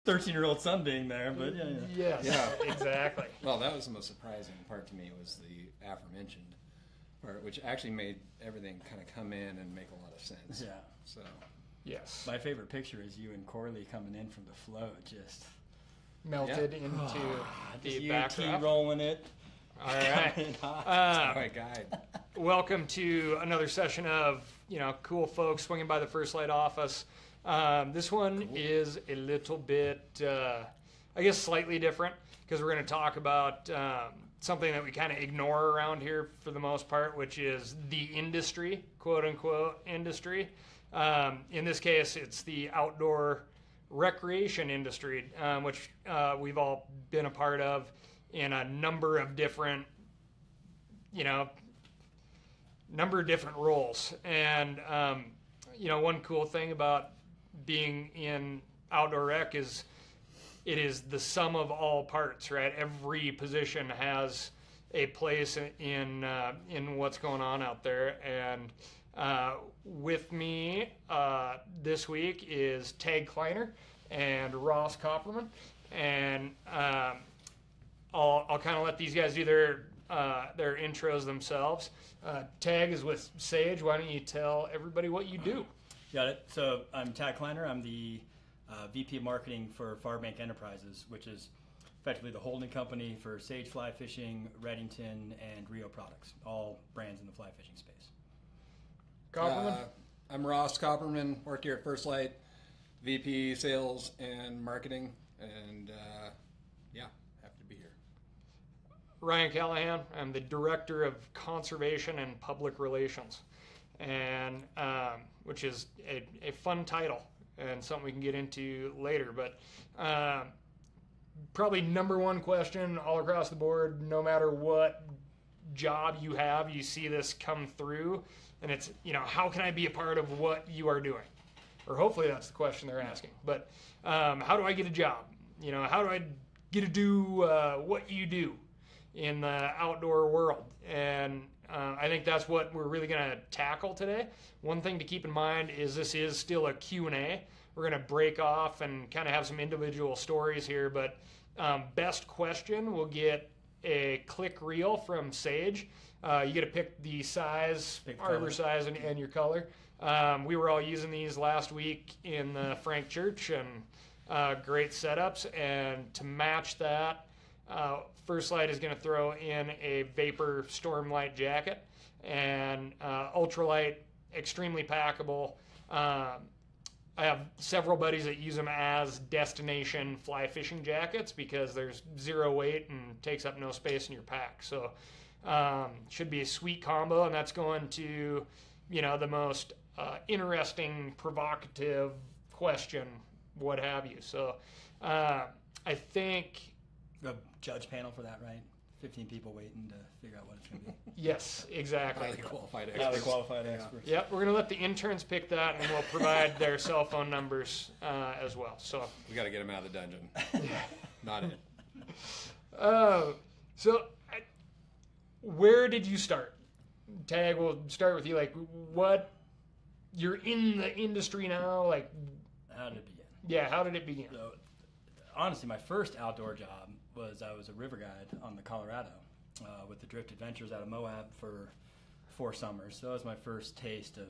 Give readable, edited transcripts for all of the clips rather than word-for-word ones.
13-year-old son being there, but Yes, exactly. Well, that was the most surprising part to me, was the aforementioned part, which actually made everything kind of come in and make a lot of sense. Yeah. So. Yes. My favorite picture is you and Corley coming in from the float, just melted into the backdrop. rolling it. All right. My guide. Welcome to another session of, cool folks swinging by the First Lite office. This one is a little bit, I guess, slightly different, because we're going to talk about something that we kind of ignore around here for the most part, which is the industry, quote unquote industry. In this case, it's the outdoor recreation industry, which we've all been a part of in a number of different roles. And, one cool thing about being in outdoor rec is it is the sum of all parts, right? Every position has a place in what's going on out there. And with me this week is Tag Kleiner and Ross Copperman. And I'll kind of let these guys do their intros themselves. Tag is with Sage. Why don't you tell everybody what you do? Got it. So I'm Tag Kleiner. I'm the VP of Marketing for Farbank Enterprises, which is effectively the holding company for Sage Fly Fishing, Reddington, and Rio products, all brands in the fly fishing space. Copperman? I'm Ross Copperman, work here at First Lite, VP Sales and Marketing, and happy to be here. Ryan Callahan. I'm the Director of Conservation and Public Relations, and which is a fun title and something we can get into later. But probably number one question all across the board, no matter what job you have, you see this come through, and it's, how can I be a part of what you are doing? Or hopefully that's the question they're asking. But how do I get a job? How do I get to do what you do in the outdoor world? And I think that's what we're really going to tackle today. One thing to keep in mind is this is still a Q&A. We're going to break off and kind of have some individual stories here, but best question will get a click reel from Sage. You get to pick the size, arbor size, and your color. We were all using these last week in the Frank Church, and great setups. And to match that, First Lite is going to throw in a Vapor Stormlight jacket, and ultralight, extremely packable. I have several buddies that use them as destination fly fishing jackets because there's zero weight and takes up no space in your pack. So should be a sweet combo, and that's going to, the most interesting, provocative question, what have you. So I think The judge panel for that, right? 15 people waiting to figure out what it's going to be. Yes, exactly. Highly qualified experts. Highly qualified experts. Yep, we're going to let the interns pick that, and we'll provide their cell phone numbers as well. So We got to get them out of the dungeon. Not it. Where did you start? Tag, we'll start with you. You're in the industry now, How did it begin? Yeah, how did it begin? So, honestly, my first outdoor job was I was a river guide on the Colorado with the Drift Adventures out of Moab for 4 summers. So that was my first taste of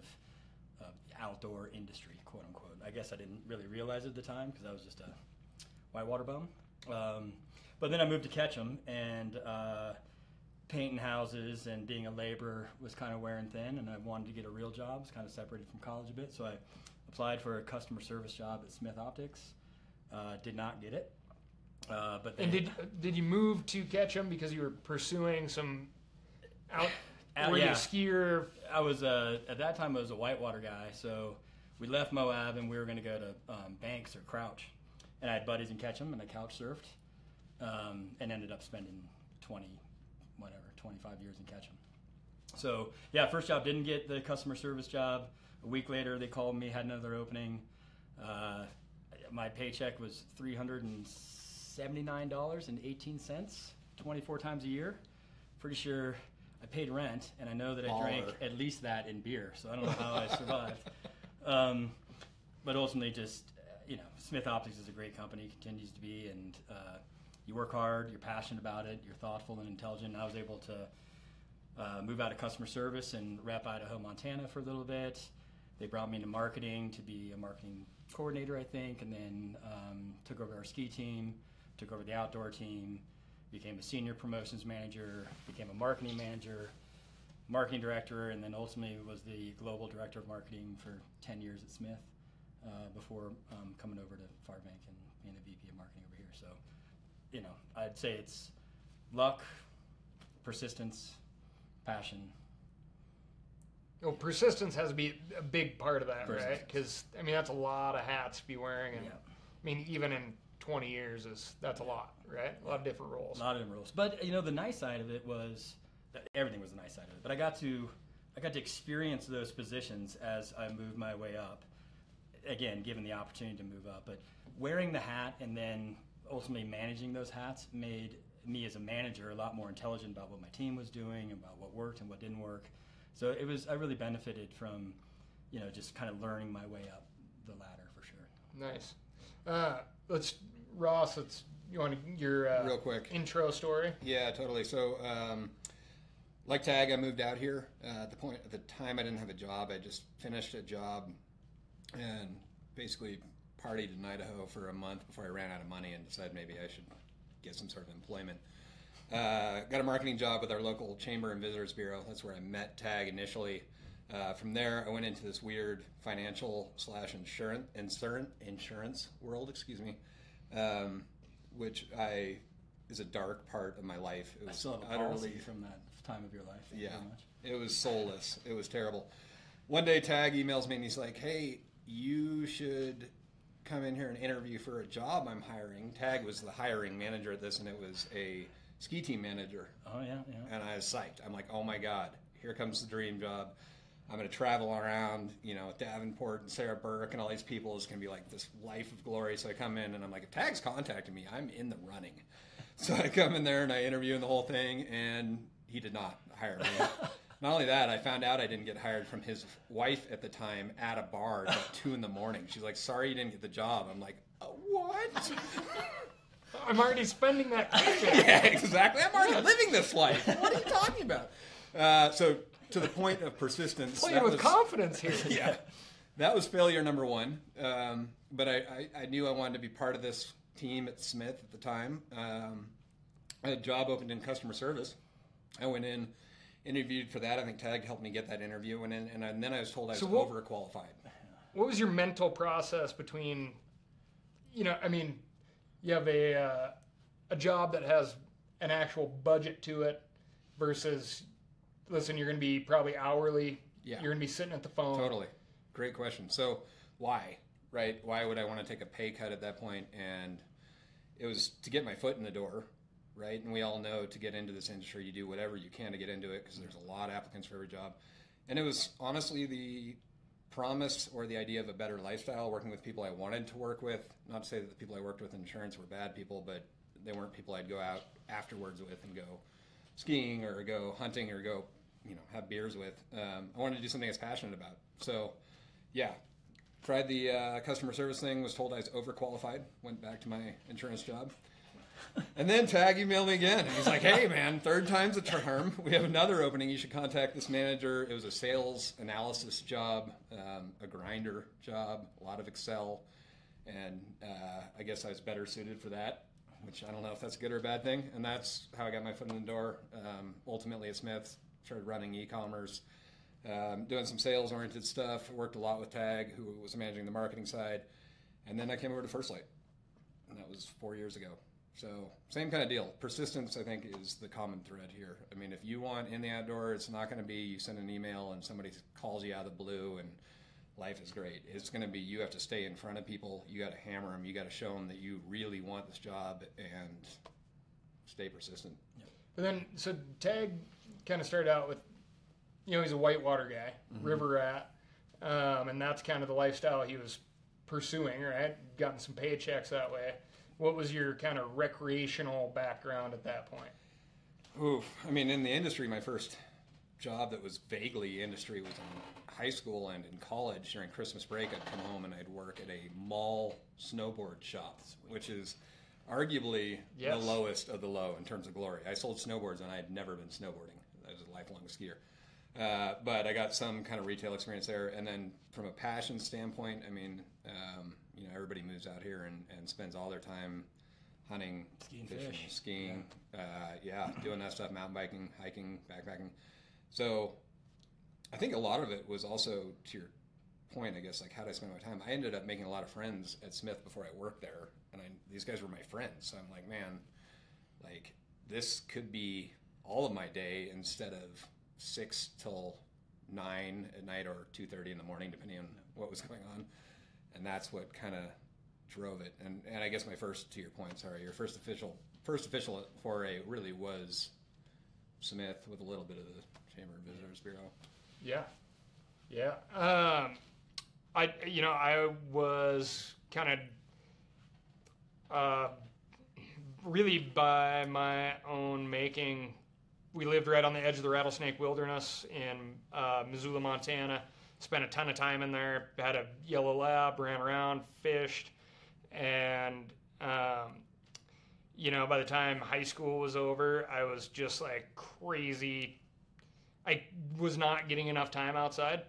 outdoor industry, quote unquote. I guess I didn't really realize it at the time because I was just a whitewater bum. But then I moved to Ketchum, and painting houses and being a laborer was kind of wearing thin, and I wanted to get a real job. I was kind of separated from college a bit, so I applied for a customer service job at Smith Optics. Did not get it. But then, and did you move to Ketchum because you were pursuing some were you a skier? I was at that time I was a whitewater guy, so we left Moab and we were going to go to Banks or Crouch, and I had buddies in Ketchum, and I couch surfed, and ended up spending 25 years in Ketchum. So yeah, first job, didn't get the customer service job. A week later they called me, had another opening. My paycheck was $379.18, 24 times a year. Pretty sure I paid rent, and I know that I drank at least that in beer, so I don't know how I survived. But ultimately just, Smith Optics is a great company, continues to be, and you work hard, you're passionate about it, you're thoughtful and intelligent. I was able to move out of customer service and rep Idaho, Montana for a little bit. They brought me into marketing to be a marketing coordinator, I think, and then took over our ski team, took over the outdoor team, became a senior promotions manager, became a marketing manager, marketing director, and then ultimately was the global director of marketing for 10 years at Smith before coming over to Farbank and being the VP of marketing over here. So, I'd say it's luck, persistence, passion. Well, persistence has to be a big part of that, right? Because, that's a lot of hats to be wearing. And, even in 20 years, that's a lot, right? A lot of different roles. A lot of different roles. But, the nice side of it was, everything was the nice side of it. But I got to experience those positions as I moved my way up. Again, given the opportunity to move up. But wearing the hat and then ultimately managing those hats made me as a manager a lot more intelligent about what my team was doing, about what worked and what didn't work. So I really benefited from, just kind of learning my way up the ladder for sure. Nice. Ross, you want your real quick intro story? Yeah, totally. So, like Tag, I moved out here. At the time I didn't have a job. I just finished a job and basically partied in Idaho for a month before I ran out of money and decided maybe I should get some sort of employment. Got a marketing job with our local Chamber and Visitors Bureau. That's where I met Tag initially. From there, I went into this weird financial / insurance world, which is a dark part of my life. It was I still have a policy from that time of your life. Yeah, it was soulless. It was terrible. One day, Tag emails me and he's like, "Hey, you should come in here and interview for a job I'm hiring." Tag was the hiring manager at this, and it was a ski team manager. Oh, yeah. And I was psyched. I'm like, oh my God, here comes the dream job. I'm going to travel around, Davenport and Sarah Burke and all these people. It's going to be like this life of glory. So I come in and I'm like, if Tag's contacting me, I'm in the running. So I come in there and I interview and the whole thing, and he did not hire me. Not only that, I found out I didn't get hired from his wife at the time at a bar at 2 a.m. She's like, sorry you didn't get the job. I'm like, what? I'm already spending that paycheck. Yeah, exactly. I'm already living this life. What are you talking about? So to the point of persistence. Playing with confidence here. Yeah. That was failure number one. But I knew I wanted to be part of this team at Smith at the time. I had a job opened in customer service. I went in, interviewed for that. I think Tag helped me get that interview. And then I was told I was overqualified. What was your mental process between, you have a job that has an actual budget to it versus, listen, you're going to be probably hourly. Yeah. You're going to be sitting at the phone. Totally. Great question. So why, right? Why would I want to take a pay cut at that point? And it was to get my foot in the door, right? And we all know to get into this industry, you do whatever you can to get into it because there's a lot of applicants for every job. And it was honestly the promise or the idea of a better lifestyle, working with people I wanted to work with. Not to say that the people I worked with in insurance were bad people, but they weren't people I'd go out afterwards with and go skiing or go hunting or go, have beers with. I wanted to do something I was passionate about. So, yeah, tried the customer service thing, was told I was overqualified, went back to my insurance job. And then Tag emailed me again. And he's like, hey, man, 3rd time's a charm. We have another opening. You should contact this manager. It was a sales analysis job, a grinder job, a lot of Excel. And I guess I was better suited for that, which I don't know if that's a good or a bad thing. And that's how I got my foot in the door. Ultimately at Smith, started running e-commerce, doing some sales-oriented stuff. Worked a lot with Tag, who was managing the marketing side. And then I came over to First Lite. And that was 4 years ago. So same kind of deal. Persistence, I think, is the common thread here. I mean, if you want in the outdoor, it's not going to be you send an email and somebody calls you out of the blue and life is great. It's going to be you have to stay in front of people. You got to hammer them. You got to show them that you really want this job and stay persistent. But then, so Tag kind of started out with, he's a whitewater guy, river rat, and that's kind of the lifestyle he was pursuing, right? Gotten some paychecks that way. What was your kind of recreational background at that point? Oof. I mean, in the industry, my first job that was vaguely industry was in high school and in college. During Christmas break, I'd come home and I'd work at a mall snowboard shop, which is arguably the lowest of the low in terms of glory. I sold snowboards and I had never been snowboarding. I was a lifelong skier. But I got some kind of retail experience there. And then from a passion standpoint, I mean, everybody moves out here and spends all their time hunting, fishing, skiing, doing that stuff, mountain biking, hiking, backpacking. So I think a lot of it was also, to your point, I guess, like how did I spend my time? I ended up making a lot of friends at Smith before I worked there, and these guys were my friends. So I'm like, man, like this could be all of my day instead of 6 till 9 at night or 2:30 in the morning, depending on what was going on. And that's what kind of drove it. And I guess to your point, your first official foray really was Smith with a little bit of the Chamber of Visitors Bureau. Yeah. I was kind of really by my own making. We lived right on the edge of the Rattlesnake Wilderness in Missoula, Montana. Spent a ton of time in there. Had a yellow lab, ran around, fished, and by the time high school was over, I was just like crazy. I was not getting enough time outside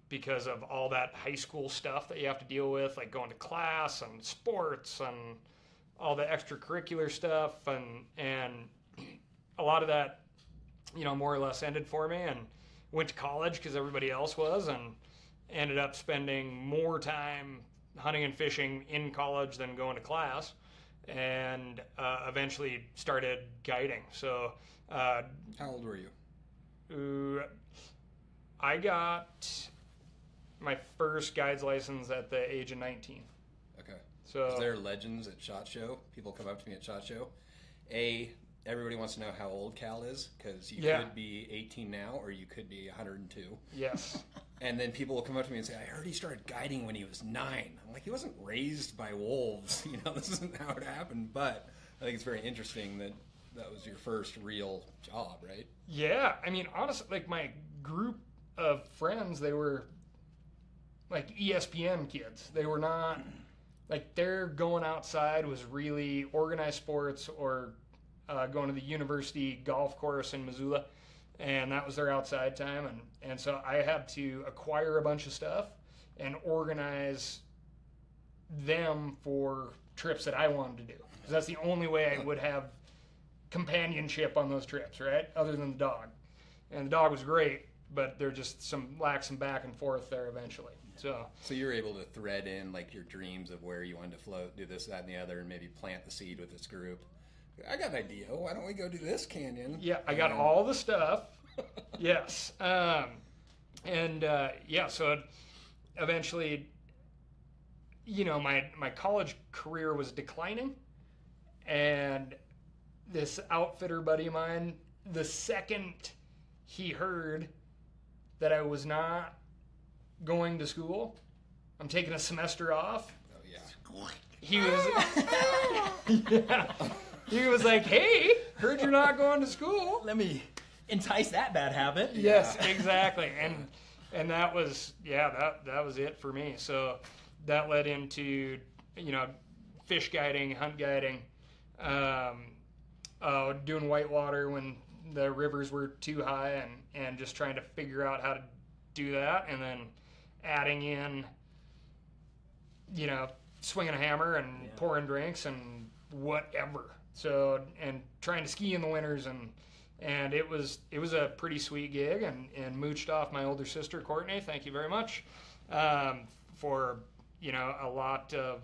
because of all that high school stuff that you have to deal with, like going to class and sports and all the extracurricular stuff, and a lot of that, more or less ended for me, and went to college because everybody else was, and ended up spending more time hunting and fishing in college than going to class, and eventually started guiding. So, how old were you? I got my first guide's license at the age of 19. Okay. So, is there legends at SHOT Show? People come up to me at SHOT Show. Everybody wants to know how old Cal is, because you could be 18 now or you could be 102. Yes. And then people will come up to me and say, I heard he started guiding when he was 9. I'm like, he wasn't raised by wolves. This isn't how it happened. But I think it's very interesting that was your first real job, right? Yeah. I mean, honestly, like my group of friends, they were like ESPN kids. They were not, like their going outside was really organized sports or going to the university golf course in Missoula, and that was their outside time. And so I had to acquire a bunch of stuff and organize them for trips that I wanted to do, because that's the only way I would have companionship on those trips, right? Other than the dog. And the dog was great, but there just some back and forth there eventually. So you were able to thread in like your dreams of where you wanted to float, do this, that, and the other, and maybe plant the seed with this group. I got an idea. Why don't we go do this canyon? Yeah, I got all the stuff. Yes. So eventually, my college career was declining, and this outfitter buddy of mine, the second he heard that I was not going to school, I'm taking a semester off. Oh, yeah. He was... yeah. He was like, hey, heard you're not going to school. Let me entice that bad habit. Yes, exactly. And that was, that was it for me. So that led into, fish guiding, hunt guiding, doing whitewater when the rivers were too high, and just trying to figure out how to do that, and then adding in, swinging a hammer and pouring drinks and whatever. So, and trying to ski in the winters, and it was a pretty sweet gig, and mooched off my older sister Courtney. Thank you very much for a lot of.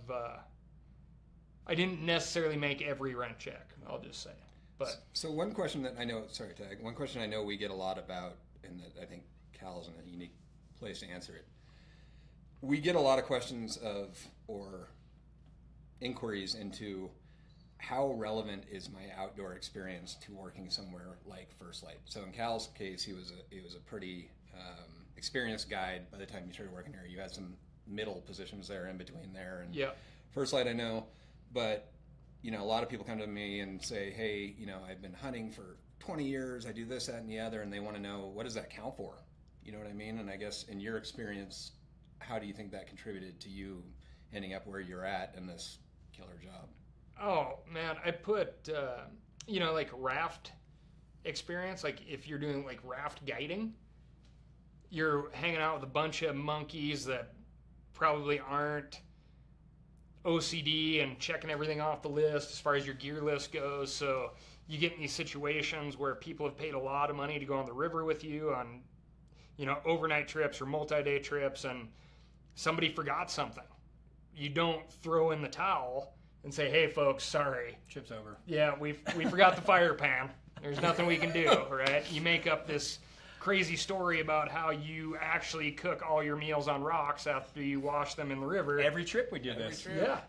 I didn't necessarily make every rent check, I'll just say. But so one question that I know, sorry, Tag. One question I know we get a lot about, and that I think Cal's in a unique place to answer it. We get a lot of questions or inquiries into how relevant is my outdoor experience to working somewhere like First Lite. So in Cal's case, he was a pretty experienced guide by the time you started working here. You had some middle positions there in between there, and First Lite I know, but a lot of people come to me and say, hey, I've been hunting for 20 years, I do this, that, and the other, and they want to know, what does that count for? You know what I mean? And I guess in your experience, how do you think that contributed to you ending up where you're at in this killer job? Oh, man, I put, like raft experience, like if you're doing like raft guiding, you're hanging out with a bunch of monkeys that probably aren't OCD and checking everything off the list as far as your gear list goes. So you get in these situations where people have paid a lot of money to go on the river with you on, overnight trips or multi-day trips, and somebody forgot something. You don't throw in the towel and say, "Hey, folks, sorry, Trip's over." Yeah, we forgot the fire pan. There's nothing we can do, right? You make up this crazy story about how you actually cook all your meals on rocks after you wash them in the river. Every trip we do this. Yeah.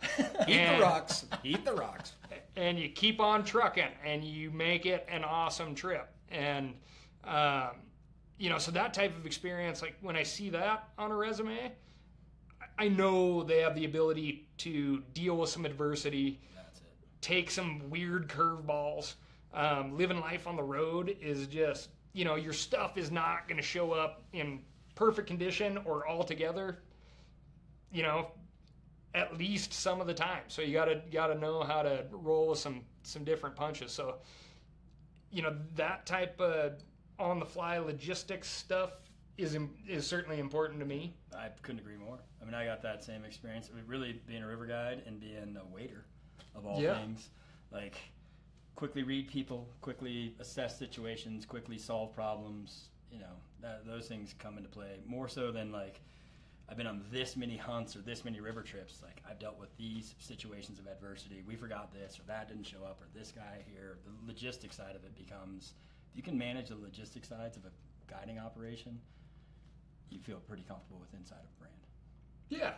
Eat the rocks. Eat the rocks. And you keep on trucking, and you make it an awesome trip. And, so that type of experience, like when I see that on a resume, I know they have the ability to deal with some adversity, That's it. take some weird curveballs. Living life on the road is just, your stuff is not going to show up in perfect condition or all together, at least some of the time. So you gotta know how to roll with some different punches. So, that type of on the fly logistics stuff is certainly important to me. I couldn't agree more. I mean, I got that same experience. I mean, really being a river guide and being a waiter of all things, like quickly read people, quickly assess situations, quickly solve problems. Those things come into play more so than like I've been on this many hunts or this many river trips. Like I've dealt with these situations of adversity. We forgot this or that didn't show up or this guy here. The logistics side of it becomes, if you can manage the logistics sides of a guiding operation, you feel pretty comfortable with inside of a brand. Yeah,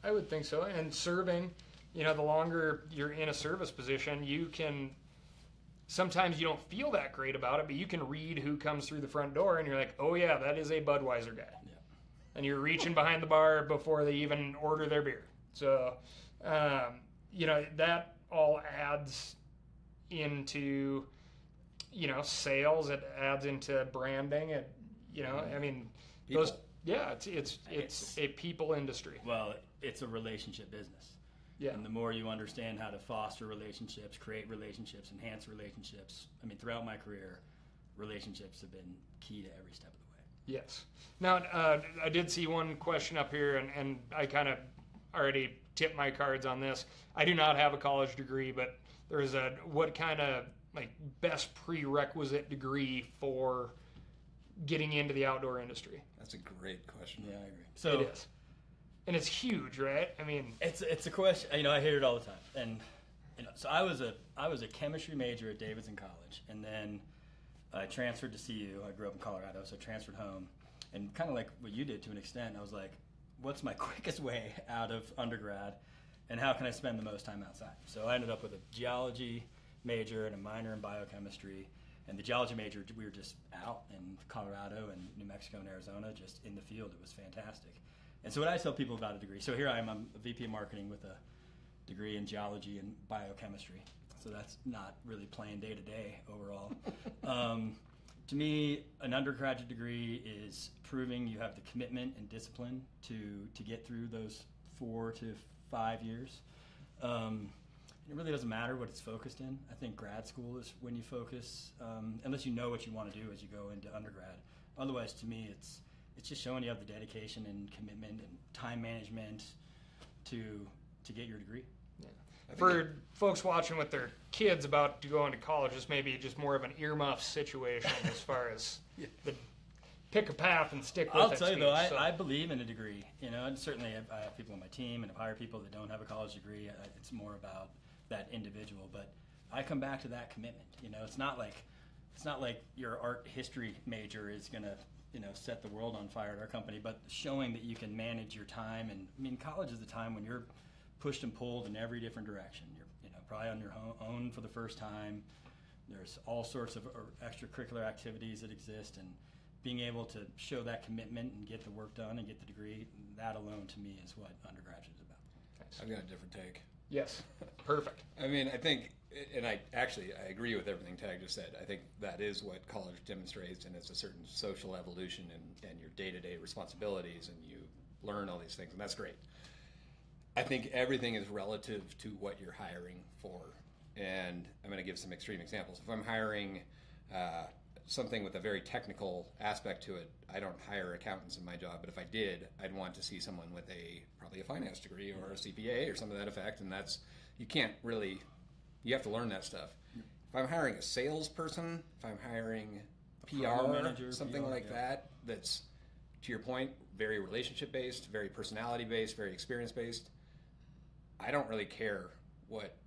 I would think so. And serving, the longer you're in a service position, you can, sometimes you don't feel that great about it, but you can read who comes through the front door and you're like, oh yeah, that is a Budweiser guy. Yeah. And you're reaching behind the bar before they even order their beer. So, that all adds into, sales. It adds into branding. People. It's a people industry. Well, it's a relationship business. Yeah. And the more you understand how to foster relationships, create relationships, enhance relationships. I mean, throughout my career, relationships have been key to every step of the way. Yes. Now, I did see one question up here, and I kind of already tipped my cards on this. I do not have a college degree, but there's what kind of like best prerequisite degree for getting into the outdoor industry? That's a great question. Yeah, I agree. So it is. And it's huge, right? I mean, it's a question. I hear it all the time. And so I was a chemistry major at Davidson College, and then I transferred to CU. I grew up in Colorado, so I transferred home. And kind of like what you did to an extent, I was like, what's my quickest way out of undergrad, and how can I spend the most time outside? So I ended up with a geology major and a minor in biochemistry. And the geology major, we were just out in Colorado and New Mexico and Arizona, just in the field. It was fantastic. And so what I tell people about a degree, so here I am, I'm a VP of marketing with a degree in geology and biochemistry. So that's not really playing day to day overall. To me, an undergraduate degree is proving you have the commitment and discipline to get through those 4 to 5 years. It really doesn't matter what it's focused in. I think grad school is when you focus, unless you know what you want to do as you go into undergrad. Otherwise, to me, it's just showing you have the dedication and commitment and time management to get your degree. Yeah. For folks watching with their kids about to go into college, this may be just more of an earmuff situation as far as the pick a path and stick with it. I'll tell you though, I believe in a degree. And certainly I have people on my team and I've hired people that don't have a college degree. It's more about that individual, but I come back to that commitment. It's not like your art history major is gonna set the world on fire at our company, but showing that you can manage your time. And I mean, college is the time when you're pushed and pulled in every different direction. You're probably on your own for the first time. There's all sorts of extracurricular activities that exist, and being able to show that commitment and get the work done and get the degree, that alone to me is what undergraduate is about. I've got a different take. Yes. Perfect. I mean, I think, and I agree with everything Tag just said. I think that is what college demonstrates, and it's a certain social evolution and your day-to-day responsibilities, and you learn all these things, and that's great. I think everything is relative to what you're hiring for, and I'm going to give some extreme examples. If I'm hiring something with a very technical aspect to it, I don't hire accountants in my job, but if I did, I'd want to see someone with probably a finance degree or a CPA or something to that effect, and you have to learn that stuff. If I'm hiring a salesperson, if I'm hiring PR, manager, something PR, like that, that's, to your point, very relationship-based, very personality-based, very experience-based, I don't really care what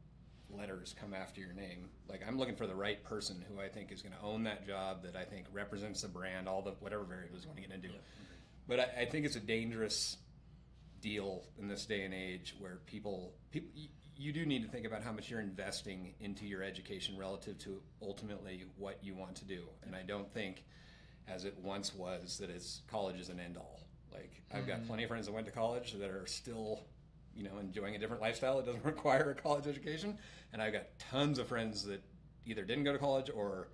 letters come after your name. Like, I'm looking for the right person who I think is going to own that job, that I think represents the brand, all the whatever variables you want to get into. But I think it's a dangerous deal in this day and age where people you do need to think about how much you're investing into your education relative to ultimately what you want to do. And I don't think, as it once was, that college is an end all. Like, I've got plenty of friends that went to college that are still, enjoying a different lifestyle. It doesn't require a college education. And I've got tons of friends that either didn't go to college or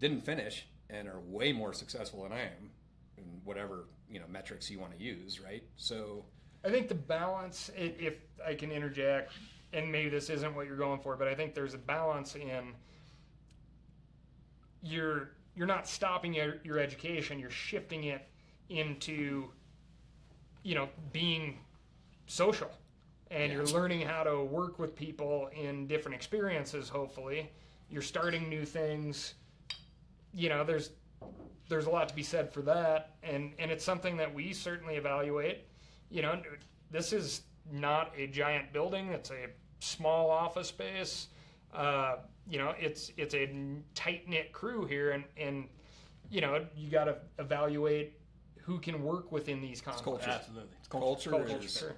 didn't finish and are way more successful than I am in whatever, metrics you want to use, right? So I think the balance, if I can interject, and maybe this isn't what you're going for, but I think there's a balance in you're not stopping your education, you're shifting it into, being social. And you're learning how to work with people in different experiences, hopefully. You're starting new things. There's a lot to be said for that. And it's something that we certainly evaluate. This is not a giant building. It's a small office space. It's a tight-knit crew here. And you got to evaluate who can work within these complexes. Absolutely. It's culture is Sure.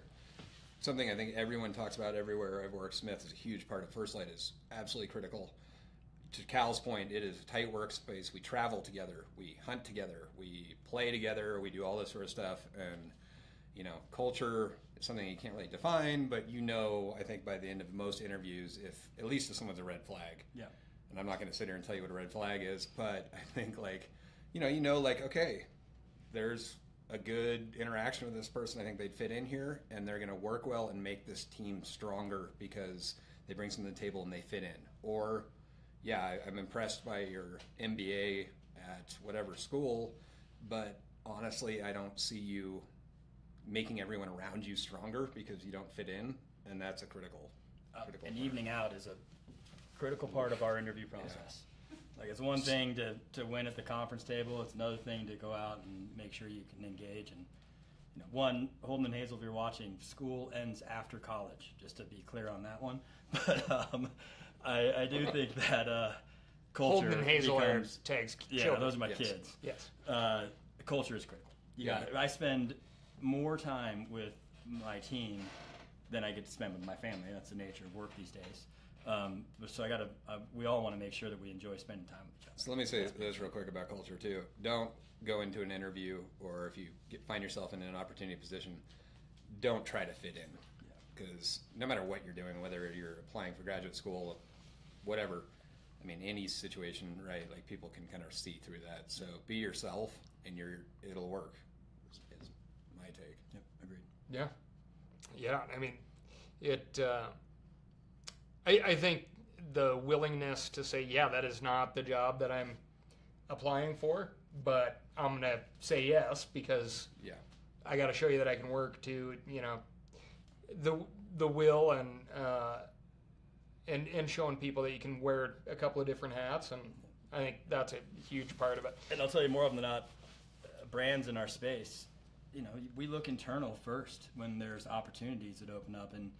something I think everyone talks about everywhere I've worked. Smith is a huge part of First Lite, is absolutely critical. To Cal's point, it is a tight workspace. We travel together, we hunt together, we play together, we do all this sort of stuff. And, culture is something you can't really define, but I think by the end of most interviews, if someone's a red flag. Yeah. And I'm not going to sit here and tell you what a red flag is, but I think okay, there's a good interaction with this person. I think they'd fit in here, and they're going to work well and make this team stronger because they bring something to the table and they fit in. Or, I'm impressed by your MBA at whatever school, but honestly, I don't see you making everyone around you stronger because you don't fit in, and that's a critical An evening out is a critical part of our interview process. Like, it's one thing to win at the conference table. It's another thing to go out and make sure you can engage. And Holden and Hazel, if you're watching, school ends after college, just to be clear on that one. But I do think that culture Holden and Hazel becomes, are Tag's yeah, children. those are my Yes. kids. Yes. Culture is critical. I spend more time with my team than I get to spend with my family. That's the nature of work these days. So we all want to make sure that we enjoy spending time with each other. So let me say this real quick about culture too. Don't go into an interview, or if you find yourself in an opportunity position, don't try to fit in. Because no matter what you're doing, whether you're applying for graduate school, whatever, I mean, any situation, right? Like, people can kind of see through that. So be yourself, and it'll work. Is my take. Yep, agreed. Yeah. I mean, I think the willingness to say, that is not the job that I'm applying for, but I'm going to say yes because I got to show you that I can work to, the will and showing people that you can wear a couple of different hats. And I think that's a huge part of it. And I'll tell you, more often than not, brands in our space, we look internal first when there's opportunities that open up, and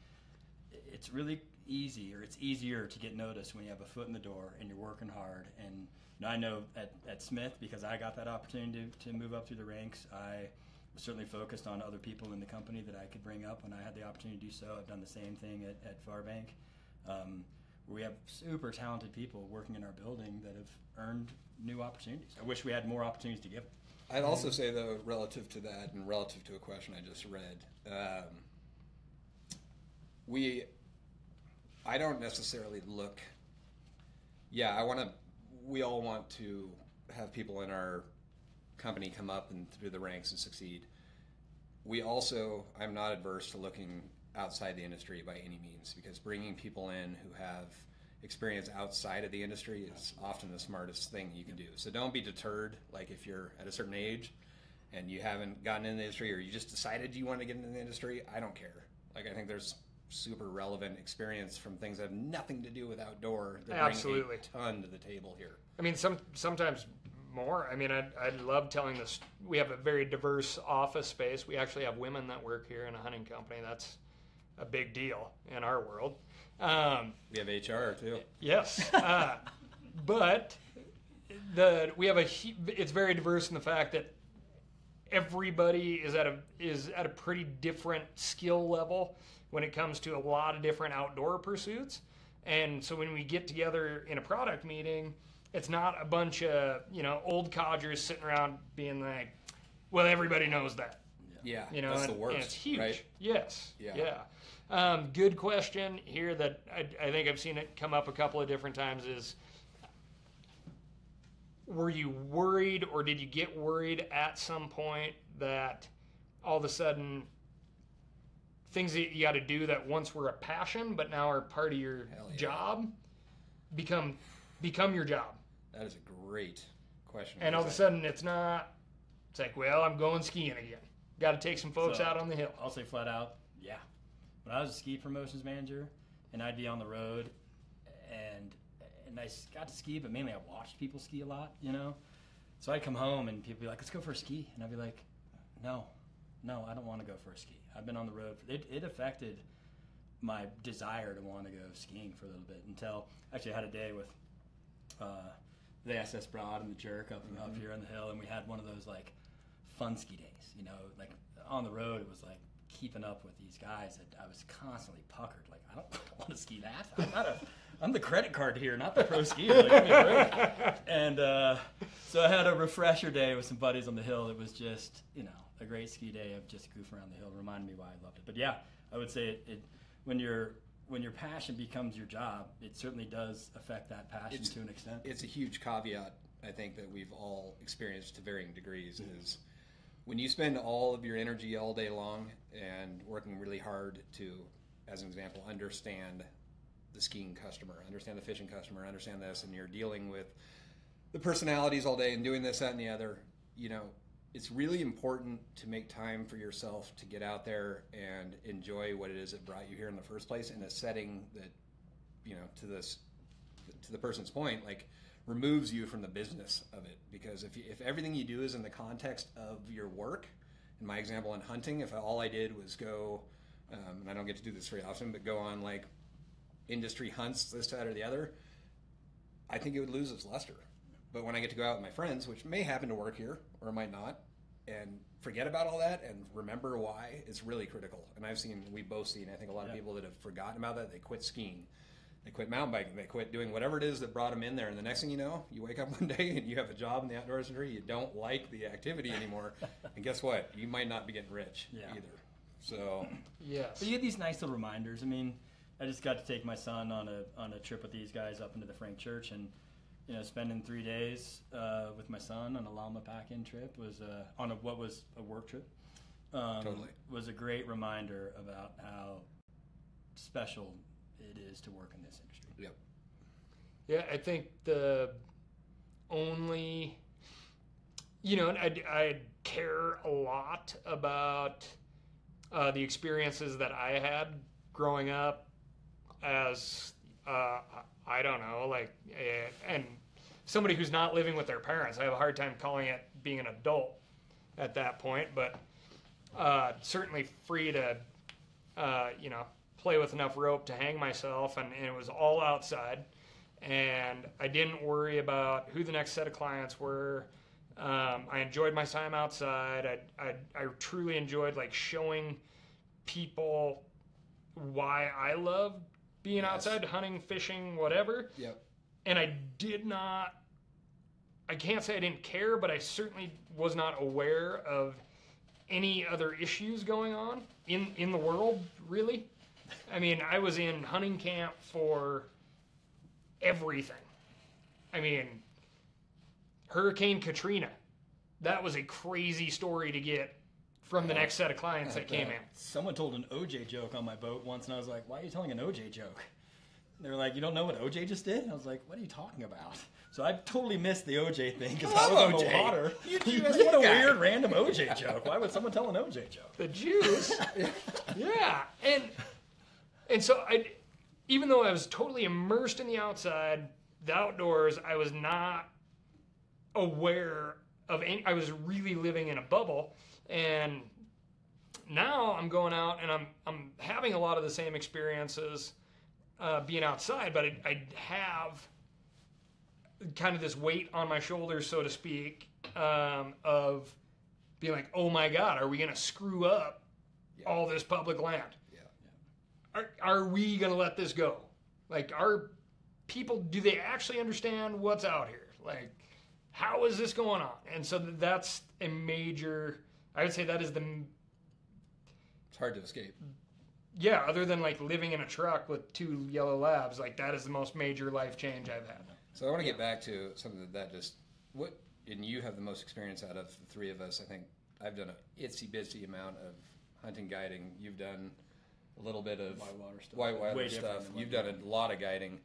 it's really easy, or it's easier to get noticed when you have a foot in the door and you're working hard. And I know at Smith, because I got that opportunity to move up through the ranks, I was certainly focused on other people in the company that I could bring up when I had the opportunity to do so. I've done the same thing at Farbank, where we have super talented people working in our building that have earned new opportunities. I wish we had more opportunities to give them. I'd also say, though, relative to that and relative to a question I just read, I don't necessarily look. We all want to have people in our company come up and through the ranks and succeed. I'm not adverse to looking outside the industry by any means, because bringing people in who have experience outside of the industry is often the smartest thing you can do. So don't be deterred, like if you're at a certain age and you haven't gotten in the industry, or you just decided you want to get into the industry. I don't care. Like, I think there's super relevant experience from things that have nothing to do with outdoor that Absolutely. bring a ton to the table here. I mean, sometimes more. I mean, I love telling this. We have a very diverse office space. We actually have women that work here in a hunting company. That's a big deal in our world. We have HR too. Yes, but it's very diverse in the fact that everybody is at a pretty different skill level when it comes to a lot of different outdoor pursuits. And so when we get together in a product meeting, it's not a bunch of old codgers sitting around being like, well, everybody knows that. Yeah, that's the worst. And it's huge. Right? Yes. Yeah. Good question here that I think I've seen it come up a couple of different times is, were you worried, or did you get worried at some point that all of a sudden things that you got to do that once were a passion but now are part of your job become your job? That is a great question. And all of a sudden it's not. It's like, well, I'm going skiing again. Got to take some folks out on the hill. I'll say flat out, yeah. When I was a ski promotions manager, and I'd be on the road, and I got to ski, but mainly I watched people ski a lot, So I'd come home and people would be like, let's go for a ski. And I'd be like, no, I don't want to go for a ski. I've been on the road. It affected my desire to want to go skiing for a little bit until actually I had a day with the SS Broad and the Jerk up here on the hill, and we had one of those like fun ski days, like on the road. It was like keeping up with these guys that I was constantly puckered. Like, I don't want to ski that. I'm the credit card here, not the pro skier. Like, give me a break. And so I had a refresher day with some buddies on the hill. It was just, a great ski day of just goofing around the hill. It reminded me why I loved it. But yeah, I would say it when your passion becomes your job, it certainly does affect that passion to an extent. It's a huge caveat, I think, that we've all experienced to varying degrees, is when you spend all of your energy all day long and working really hard to, as an example, understand the skiing customer, understand the fishing customer, understand this, and you're dealing with the personalities all day and doing this, that, and the other, it's really important to make time for yourself to get out there and enjoy what it is that brought you here in the first place, in a setting that, to the person's point, like, removes you from the business of it. Because if everything you do is in the context of your work, in my example in hunting, if all I did was go, and I don't get to do this very often, but go on like industry hunts, this, that, or the other, I think it would lose its luster. But when I get to go out with my friends, which may happen to work here or might not, and forget about all that and remember why, it's really critical. And we've both seen, I think, a lot of people that have forgotten about that. They quit skiing, they quit mountain biking, they quit doing whatever it is that brought them in there. And the next thing you know, you wake up one day and you have a job in the outdoors industry, you don't like the activity anymore. And guess what? You might not be getting rich either. So, yes. But you get these nice little reminders. I mean, I just got to take my son on a trip with these guys up into the Frank Church, and spending 3 days with my son on a llama pack-in trip was what was a work trip. Totally was a great reminder about how special it is to work in this industry. Yep. Yeah, I think the only, I care a lot about the experiences that I had growing up as, I don't know, like, and somebody who's not living with their parents. I have a hard time calling it being an adult at that point, but certainly free to, play with enough rope to hang myself, and it was all outside. And I didn't worry about who the next set of clients were. I enjoyed my time outside. I truly enjoyed like showing people why I loved being outside, hunting, fishing, whatever. Yep. And I can't say I didn't care, but I certainly was not aware of any other issues going on in the world, really. I mean, I was in hunting camp for everything. I mean, Hurricane Katrina. That was a crazy story to get from the next set of clients that came in. Someone told an OJ joke on my boat once, and I was like, why are you telling an OJ joke? They were like, you don't know what OJ just did? I was like, what are you talking about? So I totally missed the OJ thing because I was on the water. You what a weird random OJ joke. Why would someone tell an OJ joke? The Jews. Yeah. And so even though I was totally immersed in the outside, the outdoors, I was not aware of any, I was really living in a bubble. And now I'm going out and I'm having a lot of the same experiences being outside, but I have kind of this weight on my shoulders, so to speak, of being like, oh my God, are we going to screw up all this public land? Yeah. Are we going to let this go? Like, are people, do they actually understand what's out here? Like, how is this going on? And so that's a major, I would say that is it's hard to escape. Yeah, other than like living in a truck with 2 yellow labs, like that is the most major life change I've had. So I want to get back to something that just, and you have the most experience out of the 3 of us. I think I've done a itsy-bitsy amount of hunting guiding. You've done a little bit of whitewater stuff. You've done a lot of guiding.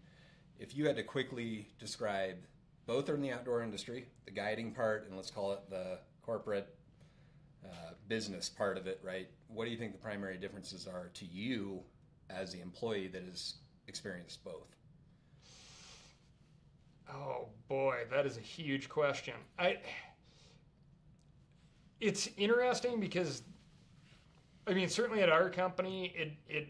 If you had to quickly describe, both are in the outdoor industry, the guiding part, and let's call it the corporate business part of it, right? What do you think the primary differences are to you as the employee that has experienced both? Oh boy, that is a huge question. It's interesting because, I mean, certainly at our company, it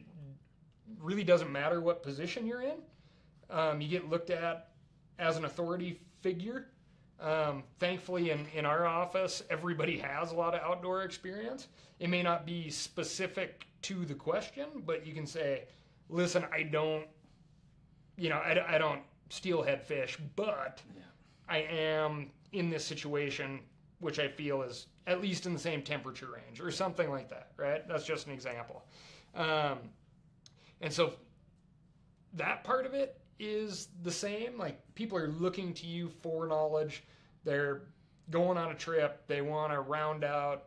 really doesn't matter what position you're in. You get looked at as an authority figure. Thankfully, in our office, everybody has a lot of outdoor experience. It may not be specific to the question, but you can say, listen, I don't steelhead fish, but I am in this situation, which I feel is at least in the same temperature range or something like that, right? That's just an example. And so that part of it is the same. Like, people are looking to you for knowledge. They're going on a trip. They want to round out.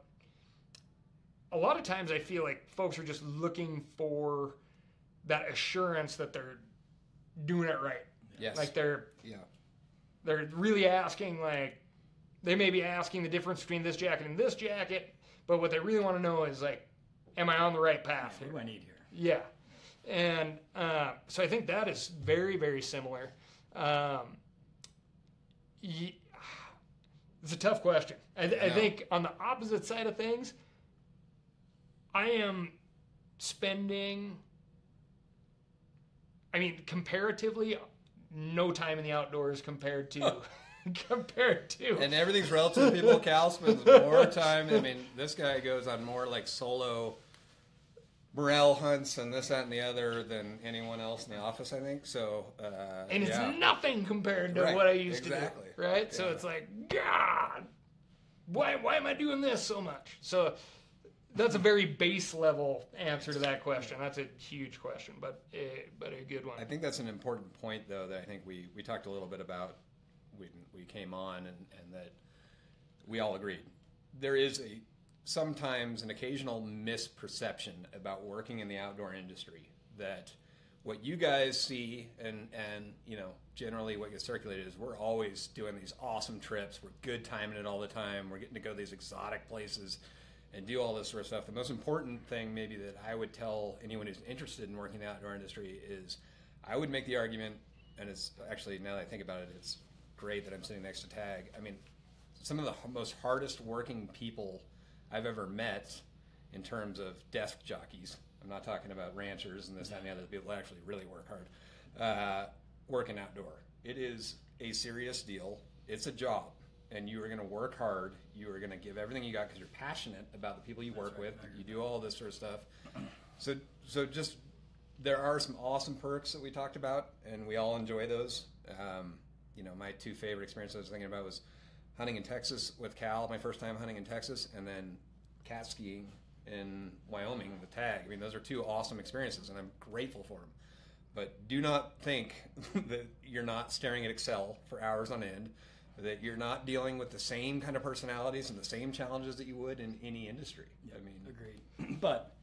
A lot of times I feel like folks are just looking for that assurance that they're doing it right. Yes. Like they're really asking, like, they may be asking the difference between this jacket and this jacket, but what they really want to know is, like, am I on the right path? What do I need here? Yeah. And so I think that is very, very similar. It's a tough question. I think on the opposite side of things, I am spending, I mean, comparatively, no time in the outdoors compared to... And everything's relative. People, Cal spends more time. I mean, this guy goes on more like solo morel hunts and this, that, and the other than anyone else in the office, I think. So, and it's nothing compared to what I used to do, right? Yeah. So it's like, God, why am I doing this so much? So that's a very base level answer to that question. That's a huge question, but a good one. I think that's an important point, though, that I think we talked a little bit about when we came on, and that we all agreed. There is sometimes an occasional misperception about working in the outdoor industry, that what you guys see and generally what gets circulated is we're always doing these awesome trips, we're good timing it all the time, we're getting to go to these exotic places and do all this sort of stuff. The most important thing maybe that I would tell anyone who's interested in working in the outdoor industry is I would make the argument, and it's actually, now that I think about it, it's great that I'm sitting next to Tag. I mean, some of the most hardest working people I've ever met in terms of desk jockeys, I'm not talking about ranchers and this, that, and the other, people that actually really work hard, working outdoor. It is a serious deal. It's a job, and you are going to work hard. You are going to give everything you got because you're passionate about the people you work with. You do all this sort of stuff. So just, there are some awesome perks that we talked about, and we all enjoy those. My 2 favorite experiences I was thinking about was hunting in Texas with Cal, my first time hunting in Texas, and then cat skiing in Wyoming, the tag. I mean, those are two awesome experiences, and I'm grateful for them. But do not think that you're not staring at Excel for hours on end, that you're not dealing with the same kind of personalities and the same challenges that you would in any industry. I mean, agreed. But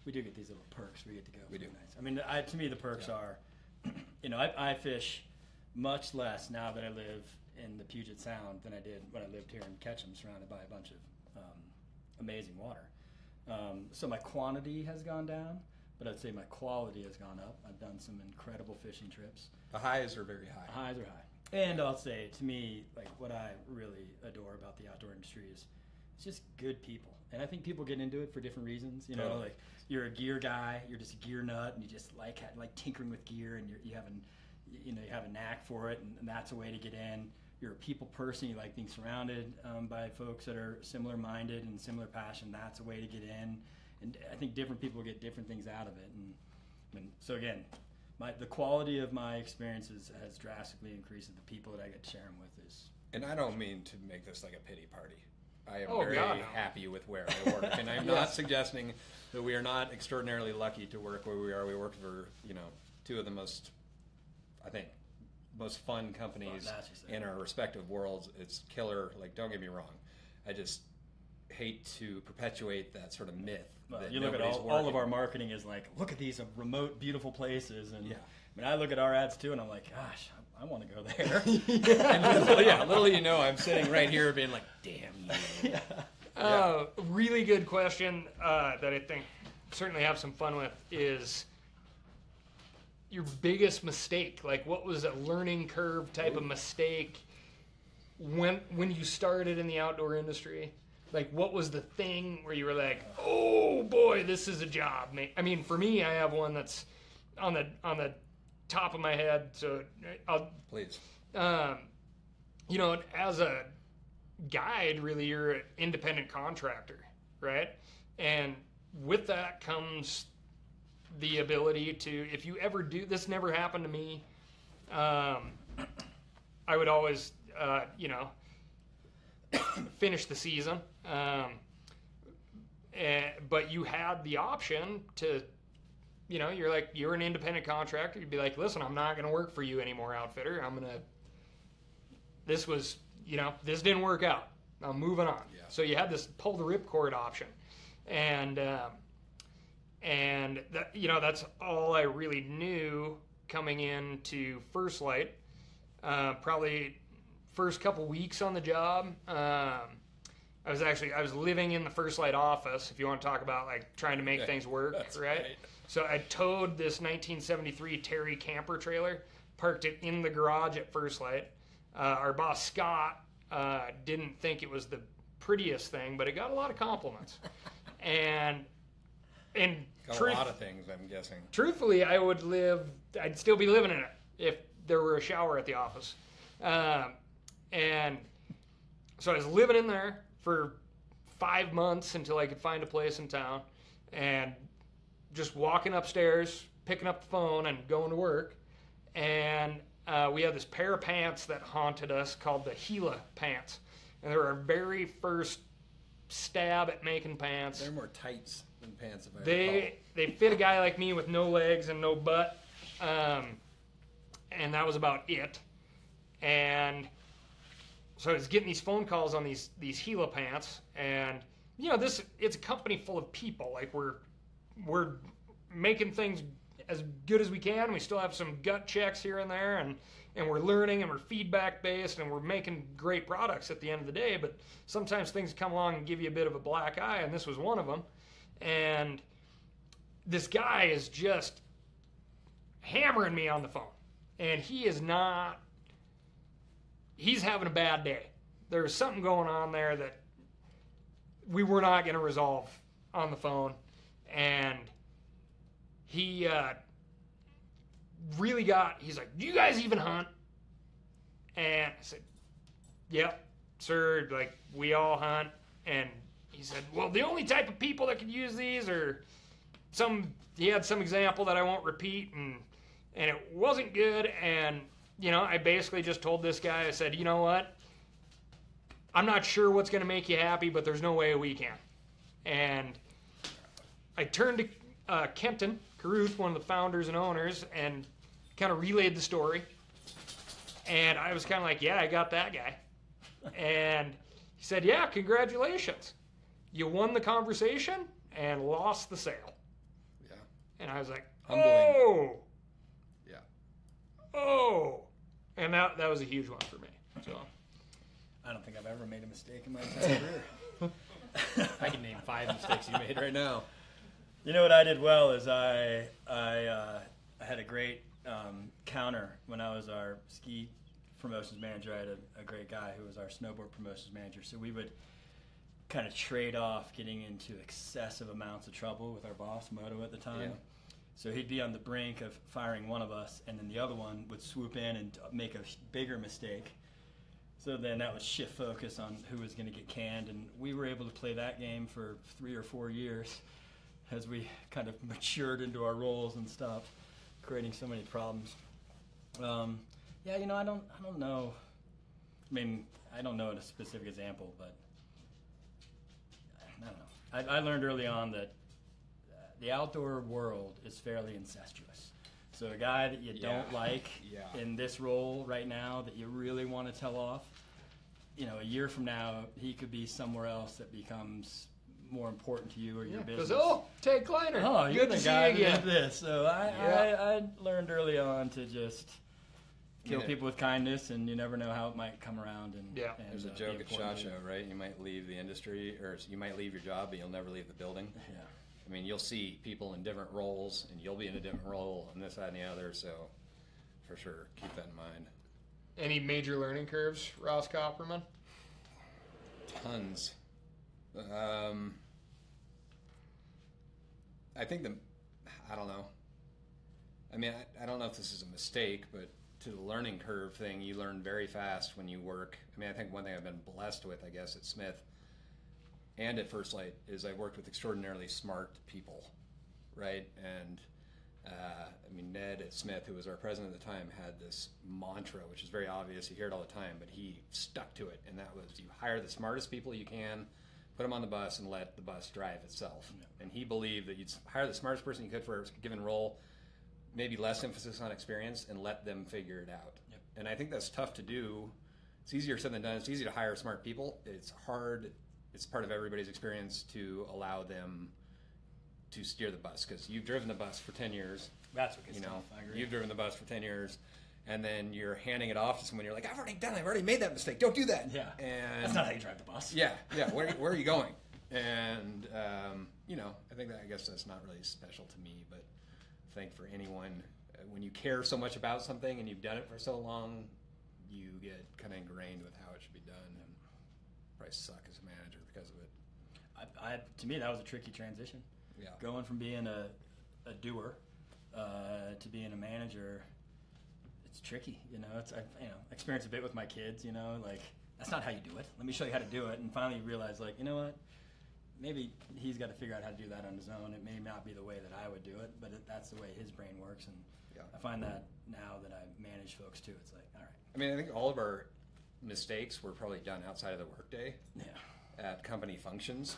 we do get these little perks. We get to go. We do. Nice. I mean, to me, the perks are, I fish much less now that I live in the Puget Sound than I did when I lived here in Ketchum, surrounded by a bunch of amazing water. So my quantity has gone down, but I'd say my quality has gone up. I've done some incredible fishing trips. The highs are very high. The highs are high. And I'll say, to me, like, what I really adore about the outdoor industry is it's just good people. And I think people get into it for different reasons. You know, Totally. like, you're a gear guy, you're just a gear nut, and you just like tinkering with gear, and you have a knack for it, and that's a way to get in. You're a people person, you like being surrounded by folks that are similar minded and similar passion. That's a way to get in. And I think different people get different things out of it. And so again, the quality of my experiences has drastically increased, and the people that I get to share them with is. And I don't mean to make this like a pity party. I am God, no. happy with where I work, and I'm not suggesting that we are not extraordinarily lucky to work where we are. We work for two of the most fun companies in our respective worlds. It's killer. Like, don't get me wrong. I just hate to perpetuate that sort of myth. That you look at all of our marketing is like, look at these remote, beautiful places, and I mean, I look at our ads too, and I'm like, gosh, I want to go there. And little I'm sitting right here being like, damn you. Really good question that I think certainly have some fun with is your biggest mistake. Like, what was a learning curve type of mistake when you started in the outdoor industry? Like, what was the thing where you were like, oh boy, this is a job? I mean, for me, I have one that's on the top of my head. So I'll please. As a guide, really, you're an independent contractor, right? And with that comes the ability to, if you ever do, this never happened to me, I would always, finish the season. But you had the option to, you're an independent contractor. You'd be like, listen, I'm not going to work for you anymore, outfitter. This didn't work out. I'm moving on. Yeah. So you had this pull the ripcord option. And that's all I really knew coming into First Lite. Probably first couple weeks on the job, I was living in the First Lite office, if you want to talk about like trying to make things work, right? So I towed this 1973 Terry camper trailer, parked it in the garage at First Lite. Our boss Scott didn't think it was the prettiest thing, but it got a lot of compliments. And got a lot of things, I'm guessing. Truthfully, I'd still be living in it if there were a shower at the office. And so I was living in there for 5 months until I could find a place in town, and just walking upstairs, picking up the phone and going to work. And we had this pair of pants that haunted us called the Gila pants. And they were our very first stab at making pants. They're more tights than pants, if I recall. They fit a guy like me with no legs and no butt. And that was about it. And so I was getting these phone calls on these Gila pants, and it's a company full of people. Like, we're making things as good as we can. We still have some gut checks here and there, and we're learning, and we're feedback based, and we're making great products at the end of the day. But sometimes things come along and give you a bit of a black eye, and this was one of them. And this guy is just hammering me on the phone, and he's having a bad day. There's something going on there that we were not going to resolve on the phone. And he he's like, do you guys even hunt? And I said, yep, sir, like, we all hunt. And he said, well, the only type of people that could use these are he had some example that I won't repeat, and it wasn't good. And I basically just told this guy, I said, you know what? I'm not sure what's going to make you happy, but there's no way we can. And I turned to Kempton Caruth, one of the founders and owners, and kind of relayed the story. And I was kind of like, yeah, I got that guy. And he said, yeah, congratulations. You won the conversation and lost the sale. Yeah. And I was like, Humbling. oh. Yeah. Oh. And that was a huge one for me. So I don't think I've ever made a mistake in my entire career. I can name 5 mistakes you made right now. You know what I did well is I had a great counter when I was our ski promotions manager. I had a great guy who was our snowboard promotions manager. So we would kind of trade off getting into excessive amounts of trouble with our boss, Moto, at the time. Yeah. So he'd be on the brink of firing one of us, and then the other one would swoop in and make a bigger mistake. So then that would shift focus on who was going to get canned, and we were able to play that game for 3 or 4 years as we kind of matured into our roles and stopped creating so many problems. Yeah, you know, I don't know. I mean, I don't know a specific example, but I don't know. I learned early on that the outdoor world is fairly incestuous. So a guy that you don't like in this role right now that you really want to tell off, you know, a year from now, he could be somewhere else that becomes more important to you or your business. Because, oh, Ted Kleiner, Oh, you're good the to guy see you that again. did this. So I learned early on to just kill Yeah. people with kindness, and you never know how it might come around. And, Yeah. and There's a be joke at important SHOT to you. Show, right? You might leave the industry, or you might leave your job, but you'll never leave the building. Yeah. I mean, you'll see people in different roles, and you'll be in a different role on this, that, and the other. So, for sure, keep that in mind. Any major learning curves, Ross Copperman? Tons. I think I don't know. I mean, I don't know if this is a mistake, but to the learning curve thing, you learn very fast when you work. I mean, I think one thing I've been blessed with, I guess, at Smith and at First Lite is I worked with extraordinarily smart people, right? And I mean, Ned at Smith, who was our president at the time, had this mantra, which is very obvious. You hear it all the time, but he stuck to it. And that was, you hire the smartest people you can, put them on the bus, and let the bus drive itself. Yeah. And he believed that you'd hire the smartest person you could for a given role, maybe less emphasis on experience, and let them figure it out. Yep. And I think that's tough to do. It's easier said than done. It's easy to hire smart people. It's hard. It's part of everybody's experience to allow them to steer the bus, because you've driven the bus for 10 years. That's what gets You know, tough. I agree. you've driven the bus for 10 years, and then you're handing it off to someone. You're like, I've already made that mistake. Don't do that. Yeah. And That's not how you drive the bus. yeah. Where are you going? And you know, I guess that's not really special to me, but I think for anyone, when you care so much about something and you've done it for so long, you get kind of ingrained with how it should be done, and probably suck as a manager because of it. To me, that was a tricky transition. Yeah. Going from being a doer to being a manager, it's tricky. You know, I experienced a bit with my kids. You know, like, that's not how you do it. Let me show you how to do it. And finally, you realize, like, you know what? Maybe he's got to figure out how to do that on his own. It may not be the way that I would do it, but that's the way his brain works. And Yeah. I find that now that I manage folks too, it's like, all right, I mean, I think all of our mistakes were probably done outside of the workday yeah, at company functions.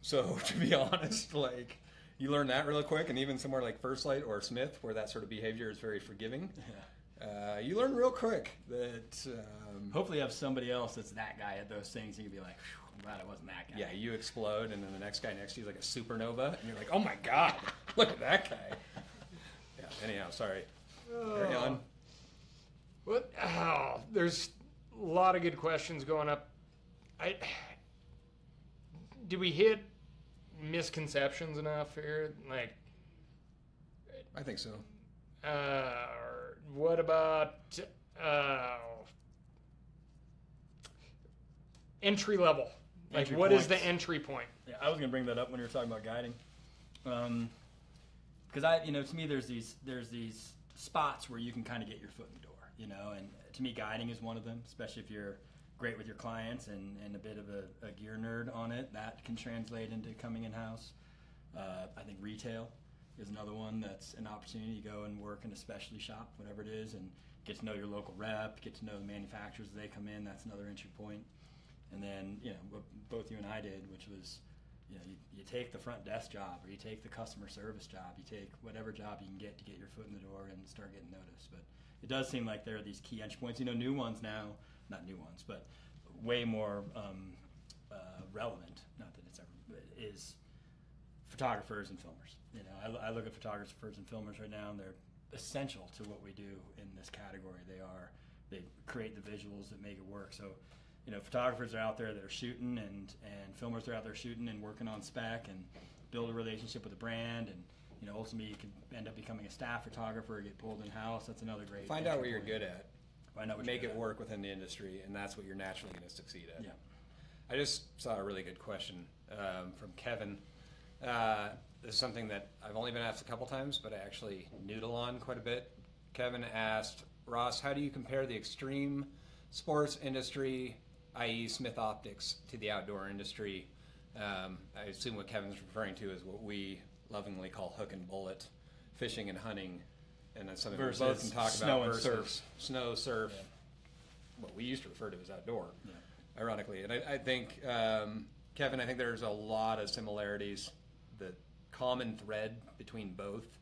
So to be honest, like, you learn that really quick, and even somewhere like First Lite or Smith, where that sort of behavior is very forgiving, yeah. you learn real quick that Hopefully, you have somebody else that's that guy at those things, and you can be like, "Phew, I'm glad I wasn't that guy." yeah, you explode, and then the next guy next to you is like a supernova, and you're like, oh my god, look at that guy. Yeah. Anyhow, sorry. Carry on. What? Oh, there's a lot of good questions going up. Did we hit misconceptions enough here? Like, I think so. what about entry level? Like, Entry what is points. the entry point? Yeah, I was gonna bring that up when you were talking about guiding, because to me, there's these spots where you can kind of get your foot in the door, you know, and to me, guiding is one of them, especially if you're great with your clients and a bit of a gear nerd on it. That can translate into coming in house. I think retail is another one that's an opportunity to go and work in a specialty shop, whatever it is, and get to know your local rep, get to know the manufacturers as they come in. That's another entry point. And then, what both you and I did, which was you know, you take the front desk job, or you take the customer service job, you take whatever job you can get to get your foot in the door and start getting noticed. But it does seem like there are these key entry points. You know, new ones now, not new ones, but way more relevant. Not that it's ever is photographers and filmers. You know, I look at photographers and filmers right now, and they're essential to what we do in this category. They create the visuals that make it work. So, you know, photographers are out there that are shooting, and filmers are out there shooting and working on spec and build a relationship with the brand. And, you know, ultimately you can end up becoming a staff photographer or get pulled in-house. That's another great Find out what you're good at. Find out what Make you're it good work within the industry, and that's what you're naturally going to succeed at. Yeah. I just saw a really good question from Kevin. This is something that I've only been asked a couple times, but I actually noodle on quite a bit. Kevin asked, Ross, how do you compare the extreme sports industry, i.e. Smith Optics, to the outdoor industry? I assume what Kevin's referring to is what we lovingly call hook and bullet, fishing and hunting, and that's something Versus we both can talk snow about. and Versus surf. Snow, surf, Yeah. what we used to refer to as outdoor, Yeah. ironically. And I think, Kevin, I think there's a lot of similarities. The common thread between both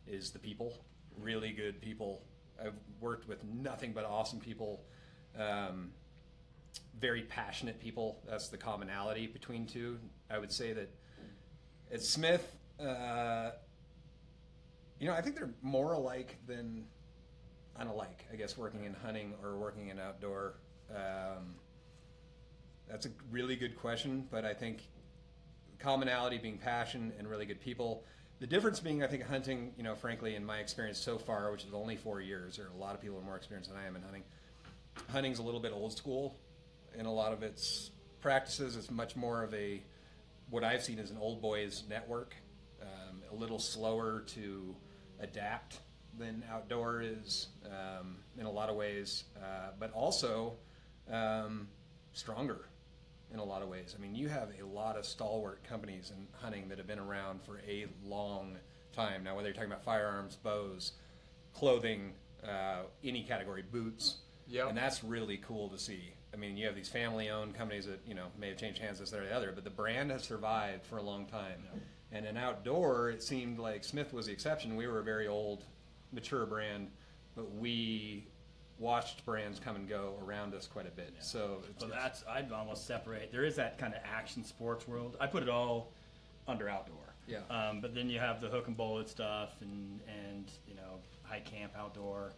is the people, really good people. I've worked with nothing but awesome people, very passionate people. That's the commonality between two. I would say that at Smith, you know, I think they're more alike than unalike, I guess, working in hunting or working in outdoor. That's a really good question, but I think commonality being passion and really good people. The difference being, I think, hunting, you know, frankly, in my experience so far, which is only 4 years, there are a lot of people who are more experienced than I am in hunting. Hunting's a little bit old school in a lot of its practices. It's much more of what I've seen as an old boys network, a little slower to adapt than outdoor is in a lot of ways, but also stronger in a lot of ways. I mean, you have a lot of stalwart companies in hunting that have been around for a long time. Now, whether you're talking about firearms, bows, clothing, any category, boots, Yep. and that's really cool to see. I mean, you have these family-owned companies that, you know, may have changed hands this, that, or the other, but the brand has survived for a long time. Yep. And in outdoor, it seemed like Smith was the exception. We were a very old, mature brand, but we watched brands come and go around us quite a bit. Yeah. So I'd almost separate. There is that kind of action sports world. I put it all under outdoor. Yeah. But then you have the hook and bullet stuff, and you know, hike camp outdoor.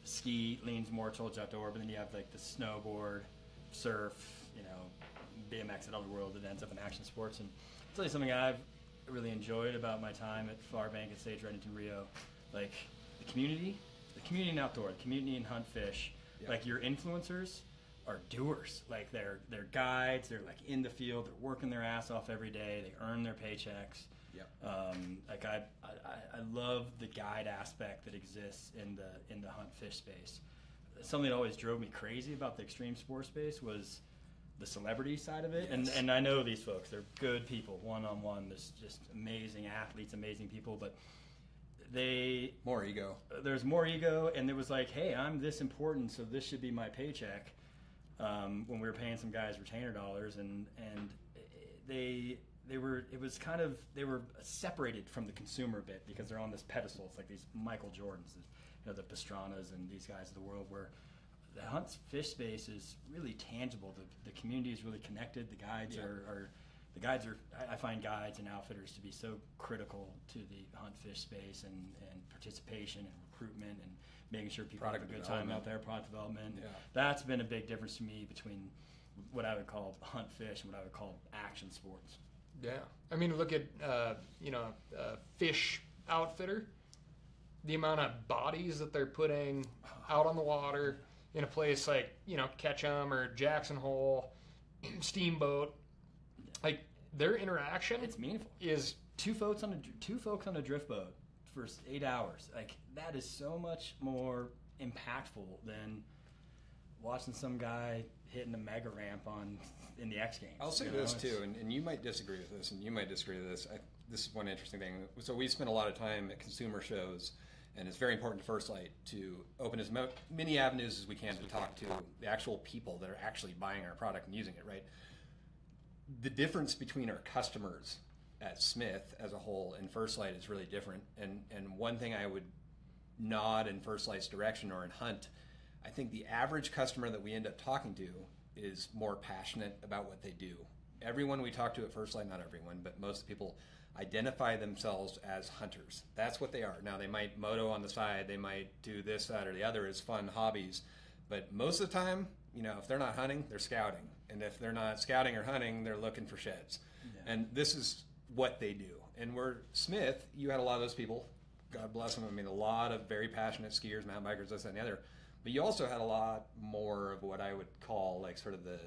Ski leans more towards outdoor, but then you have like the snowboard, surf, you know, BMX, and other world that ends up in action sports. And I'll tell you something I've really enjoyed about my time at Farbank and Sage Reddington Rio, like the community in outdoor, the community in hunt fish. Yeah. Like your influencers are doers. Like they're guides. They're like in the field. They're working their ass off every day. They earn their paychecks. Yeah. Like I love the guide aspect that exists in the hunt fish space. Something that always drove me crazy about the extreme sports space was the celebrity side of it. Yes. And I know these folks, they're good people, one-on-one. There's just amazing athletes, amazing people, but More ego. there's more ego, and there was like, hey, I'm this important, so this should be my paycheck. When we were paying some guys retainer dollars, and they were separated from the consumer a bit because they're on this pedestal. It's like these Michael Jordans, you know, the Pastranas and these guys of the world, where the hunt fish space is really tangible. The community is really connected. The guides are I find guides and outfitters to be so critical to the hunt fish space and participation and recruitment and making sure people have a good time out there, product development. Yeah. That's been a big difference to me between what I would call hunt fish and what I would call action sports. Yeah, I mean, look at fish outfitter, the amount of bodies that they're putting out on the water in a place like, you know, Ketchum or Jackson Hole, Steamboat. Like their interaction, It's meaningful. is Two folks on a drift boat for 8 hours. Like that is so much more impactful than watching some guy hitting a mega ramp in the X Games. I'll say You know, this it's- too, and you might disagree with this, and you might disagree with this. This is one interesting thing. So we spend a lot of time at consumer shows, and it's very important to First Light to open as many avenues as we can to talk to the actual people that are actually buying our product and using it, right? the difference between our customers at Smith as a whole and First Lite is really different. And one thing I would nod in First Lite's direction or in Hunt, I think the average customer that we end up talking to is more passionate about what they do. Everyone we talk to at First Lite, not everyone, but most people identify themselves as hunters. That's what they are. Now, they might moto on the side, they might do this, that, or the other as fun hobbies, but most of the time, if they're not hunting, they're scouting. And if they're not scouting or hunting, they're looking for sheds. Yeah. And this is what they do. And we're Smith, you had a lot of those people, God bless them. I mean, a lot of very passionate skiers, mountain bikers, this, that, and the other. But you also had a lot more of what I would call like sort of the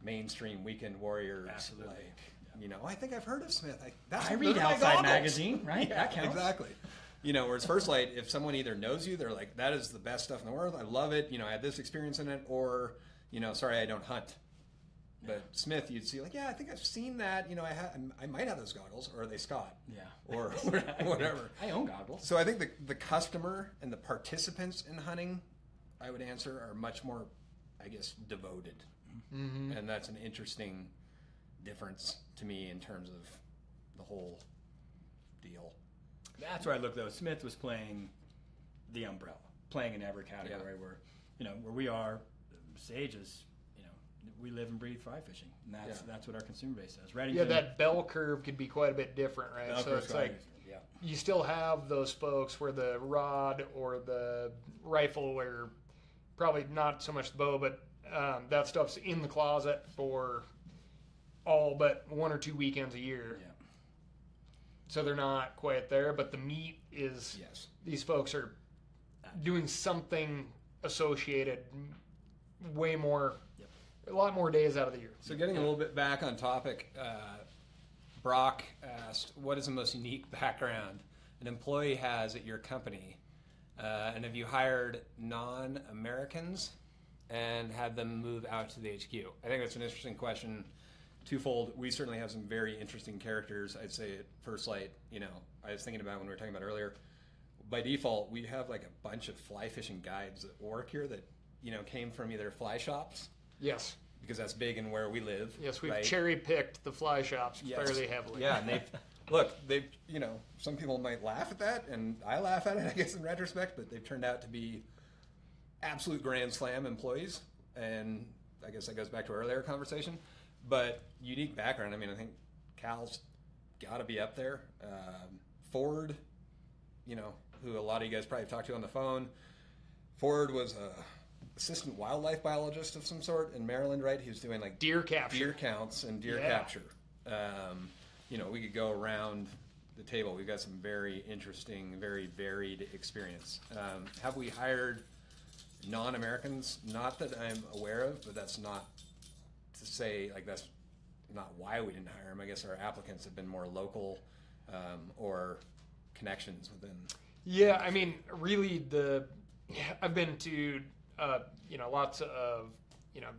mainstream weekend warriors. Absolutely. Like, I think I've heard of Smith. I read Outside Magazine, right? Yeah, that counts. Exactly. Whereas First Lite, if someone either knows you, they're like, that is the best stuff in the world. I love it. I had this experience in it, or, sorry, I don't hunt. But Smith, you'd see like, yeah, I think I've seen that. I might have those goggles, or are they Scott? Yeah. Or whatever. I own goggles. So I think the customer and the participants in hunting, I would answer, are much more, I guess, devoted. Mm-hmm. And that's an interesting difference to me in terms of the whole deal. That's where I look, though. Smith was playing the umbrella, playing in every category where we are, Sage is, we live and breathe fly fishing. And that's what our consumer base does. Yeah, that bell curve could be quite a bit different, right? So it's like, you still have those folks where the rod or the rifle, or probably not so much the bow, but that stuff's in the closet for all but 1 or 2 weekends a year. Yeah. So they're not quite there, but the meat is, these folks are doing something associated way more, a lot more days out of the year. So getting a little bit back on topic, Brock asked, what is the most unique background an employee has at your company? And have you hired non-Americans and had them move out to the HQ? I think that's an interesting question. Twofold. We certainly have some very interesting characters, I'd say, at First Lite. I was thinking about when we were talking about earlier, by default, we have like a bunch of fly fishing guides that work here that, came from either fly shops. Yes. Because that's big in where we live. Yes, we've cherry-picked the fly shops fairly heavily. Yeah, and they've, some people might laugh at that, and I laugh at it, I guess, in retrospect, but they've turned out to be absolute Grand Slam employees, and I guess that goes back to our earlier conversation. But unique background, I mean, I think Cal's got to be up there. Ford, who a lot of you guys probably have talked to on the phone. Ford was a assistant wildlife biologist of some sort in Maryland, right? He was doing like deer capture, deer counts, and deer capture. We could go around the table. We've got some very interesting, very varied experience. Have we hired non-Americans? Not that I'm aware of, but that's not to say like that's not why we didn't hire them. I guess our applicants have been more local or connections within. Yeah, I mean, really, I've been to lots of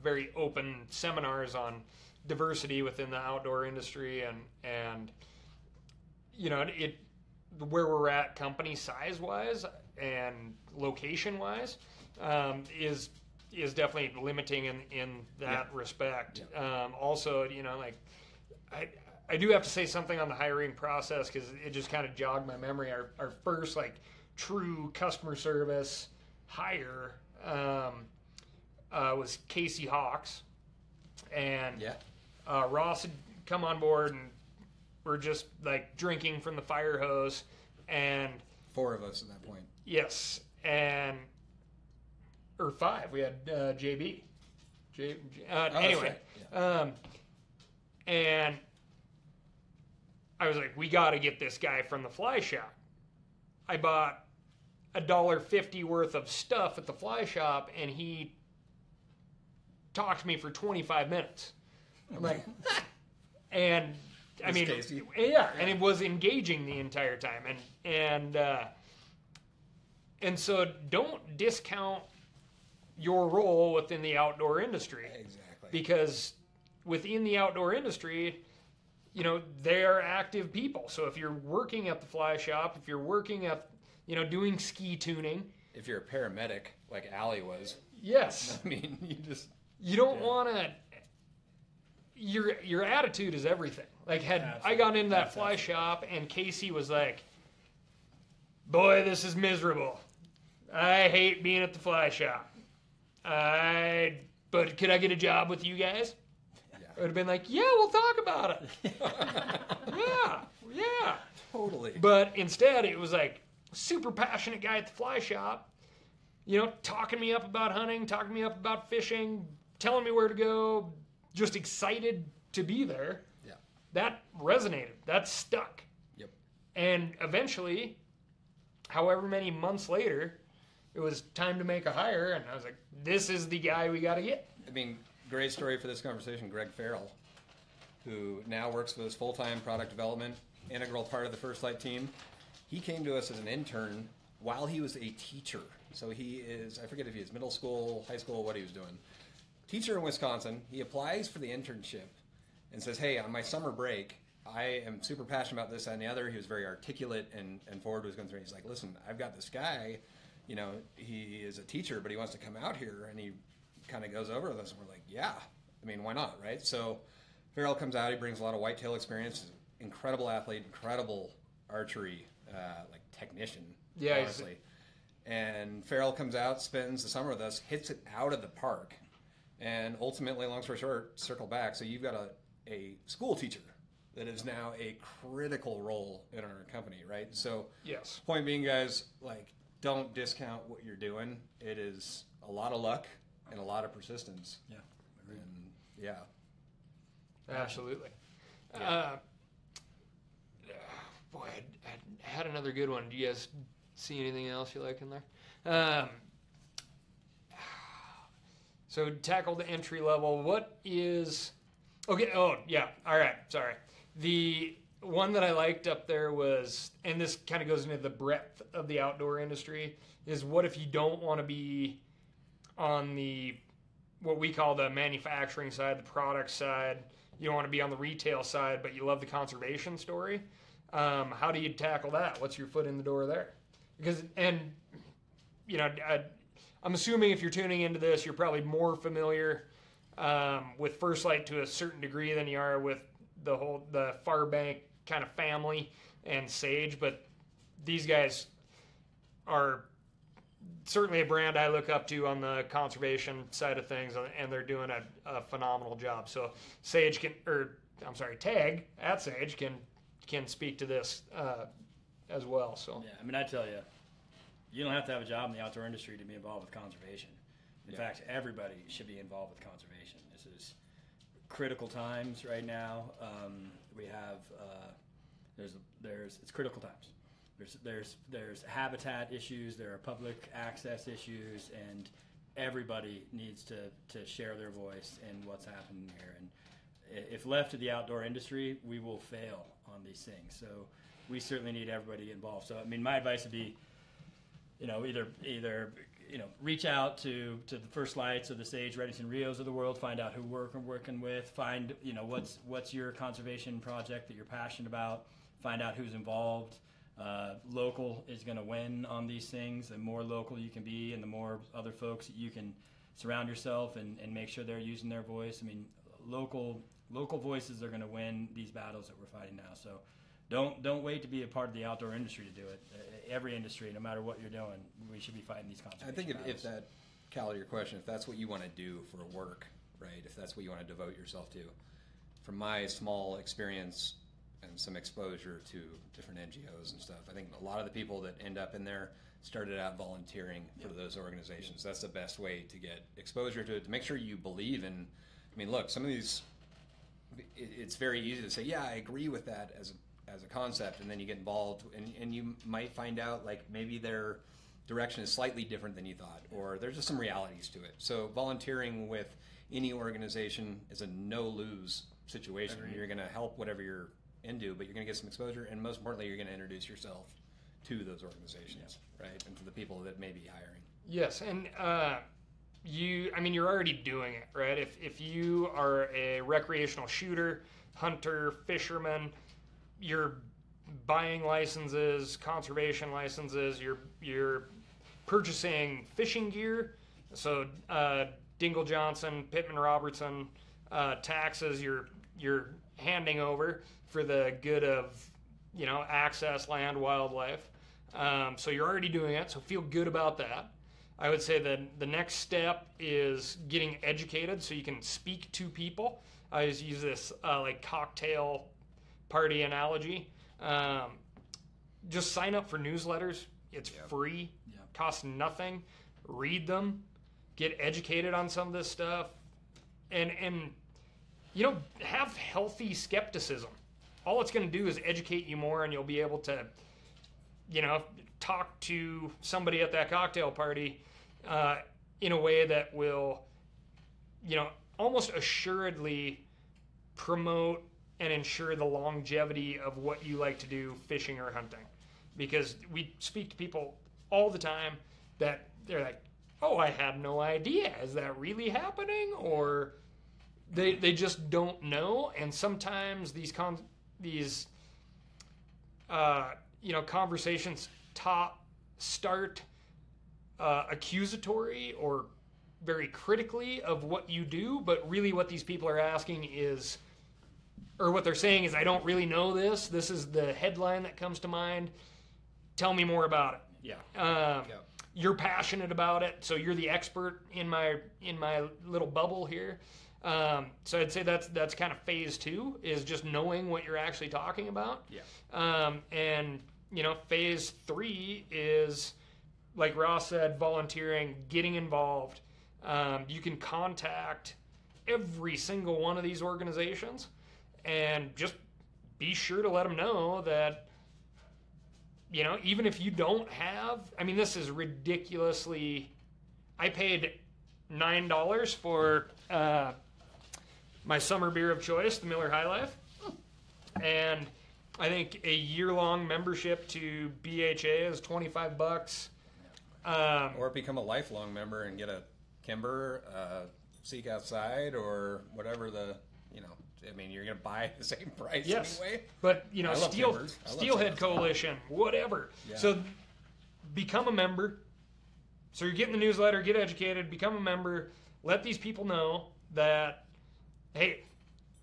very open seminars on diversity within the outdoor industry, and where we're at company size wise and location wise is definitely limiting in that respect. Also, I do have to say something on the hiring process because it just kind of jogged my memory. Our first true customer service hire was Casey Hawks, and Ross had come on board, and we're just drinking from the fire hose, and 4 of us at that point. Yes, or 5. We had JB. Anyway, right. And I was like, we got to get this guy from the fly shop. I bought $1.50 worth of stuff at the fly shop, and he talked to me for 25 minutes. I'm like, and I mean, and it was engaging the entire time, and so don't discount your role within the outdoor industry. Exactly. Because within the outdoor industry, they're active people. So if you're working at the fly shop, if you're working at, doing ski tuning. If you're a paramedic, like Allie was. Yes. I mean, you don't want to, your attitude is everything. Like, had Absolutely. I gone into that That's fly absolutely. shop and Casey was like, boy, this is miserable. I hate being at the fly shop. But could I get a job with you guys? Yeah. I would have been like, yeah, we'll talk about it. Yeah. Totally. But instead, it was like, super passionate guy at the fly shop, talking me up about hunting, talking me up about fishing, telling me where to go, just excited to be there. Yeah. That resonated. That stuck. Yep. And eventually, however many months later, it was time to make a hire, and I was like, this is the guy we got to get. I mean, great story for this conversation. Greg Farrell, who now works with us full-time product development, integral part of the First Lite team. He came to us as an intern while he was a teacher. So he is, I forget if he is middle school, high school, what he was doing. Teacher in Wisconsin. He applies for the internship and says, hey, on my summer break, I am super passionate about this, that, and the other. He was very articulate and forward was going through. He's like, listen, I've got this guy, he is a teacher, but he wants to come out here. And he kind of goes over with us, and we're like, yeah, I mean, why not, right? So Farrell comes out. He brings a lot of whitetail experience. Incredible athlete, incredible archery technician, Yeah, honestly. And Farrell comes out, spends the summer with us, hits it out of the park, and ultimately, long story short, circle back. So you've got a school teacher that is now a critical role in our company, right? So Yes. point being, guys, don't discount what you're doing. It is a lot of luck and a lot of persistence. Yeah. Agreed. And yeah. Absolutely. Yeah. Boy, I had another good one. Do you guys see anything else you like in there? So tackle the entry level. What is... Okay, oh, yeah. All right, sorry. The one that I liked up there was, and this kind of goes into the breadth of the outdoor industry, is what if you don't want to be on the, what we call the manufacturing side, the product side. You don't want to be on the retail side, but you love the conservation story. How do you tackle that? What's your foot in the door there? Because, and, I'm assuming if you're tuning into this, you're probably more familiar with First Lite to a certain degree than you are with the Farbank kind of family and Sage, but these guys are certainly a brand I look up to on the conservation side of things, and they're doing a phenomenal job. So Tag at Sage can speak to this as well. So Yeah, I mean, I tell you, you don't have to have a job in the outdoor industry to be involved with conservation. In fact, everybody should be involved with conservation. This is critical times right now. We have it's critical times. There's habitat issues, there are public access issues, and everybody needs to share their voice in what's happening here. And if left to the outdoor industry, we will fail on these things. So we certainly need everybody involved. So I mean, my advice would be, either reach out to the First Lights or the Sage, Reddington, Rios of the world, find out who we're working with, find what's your conservation project that you're passionate about, find out who's involved. Local is going to win on these things. The more local you can be, and the more other folks you can surround yourself and make sure they're using their voice. I mean, local voices are going to win these battles that we're fighting now. So don't wait to be a part of the outdoor industry to do it. Every industry, no matter what you're doing, we should be fighting these conservation I think if battles. that, Cal, to your question, if that's what you want to do for work, right, if that's what you want to devote yourself to, from my small experience and some exposure to different NGOs and stuff, I think a lot of the people that end up in there started out volunteering for those organizations. That's the best way to get exposure to it, to make sure you believe in. I mean, look, some of these, it's very easy to say, yeah, I agree with that as a concept, and then you get involved, and you might find out maybe their direction is slightly different than you thought, or there's just some realities to it. So volunteering with any organization is a no-lose situation. Agreed. You're going to help whatever you're into, but you're going to get some exposure, and most importantly, you're going to introduce yourself to those organizations, right, and to the people that may be hiring. yes, and you're already doing it, right? If you are a recreational shooter, hunter, fisherman, you're buying licenses, conservation licenses, you're purchasing fishing gear. So Dingle Johnson, Pittman Robertson, taxes you're handing over for the good of, access, land, wildlife. So you're already doing it, so feel good about that. I would say that the next step is getting educated so you can speak to people. I always use this like cocktail party analogy. Just sign up for newsletters. It's free, costs nothing. Read them, get educated on some of this stuff, and have healthy skepticism. All it's going to do is educate you more, and you'll be able to, talk to somebody at that cocktail party in a way that will, almost assuredly promote and ensure the longevity of what you like to do, fishing or hunting. Because we speak to people all the time that they're like, oh, I had no idea. Is that really happening? Or they just don't know. And sometimes these conversations start accusatory or very critically of what you do, but really what these people are asking is, or what they're saying is, I don't really know this. This is the headline that comes to mind. Tell me more about it. You're passionate about it, so you're the expert in my little bubble here. So I'd say that's kind of phase 2, is just knowing what you're actually talking about. And phase 3 is, like Ross said, volunteering, getting involved. You can contact every single one of these organizations and just be sure to let them know that, even if you don't have, this is ridiculously, I paid $9 for my summer beer of choice, the Miller High Life. And I think a year-long membership to BHA is $25. Or become a lifelong member and get a Kimber, Seek Outside, or whatever you're going to buy the same price anyway. But, Steelhead Coalition, whatever. Yeah. So become a member. So you're getting the newsletter, get educated, become a member. Let these people know that, hey,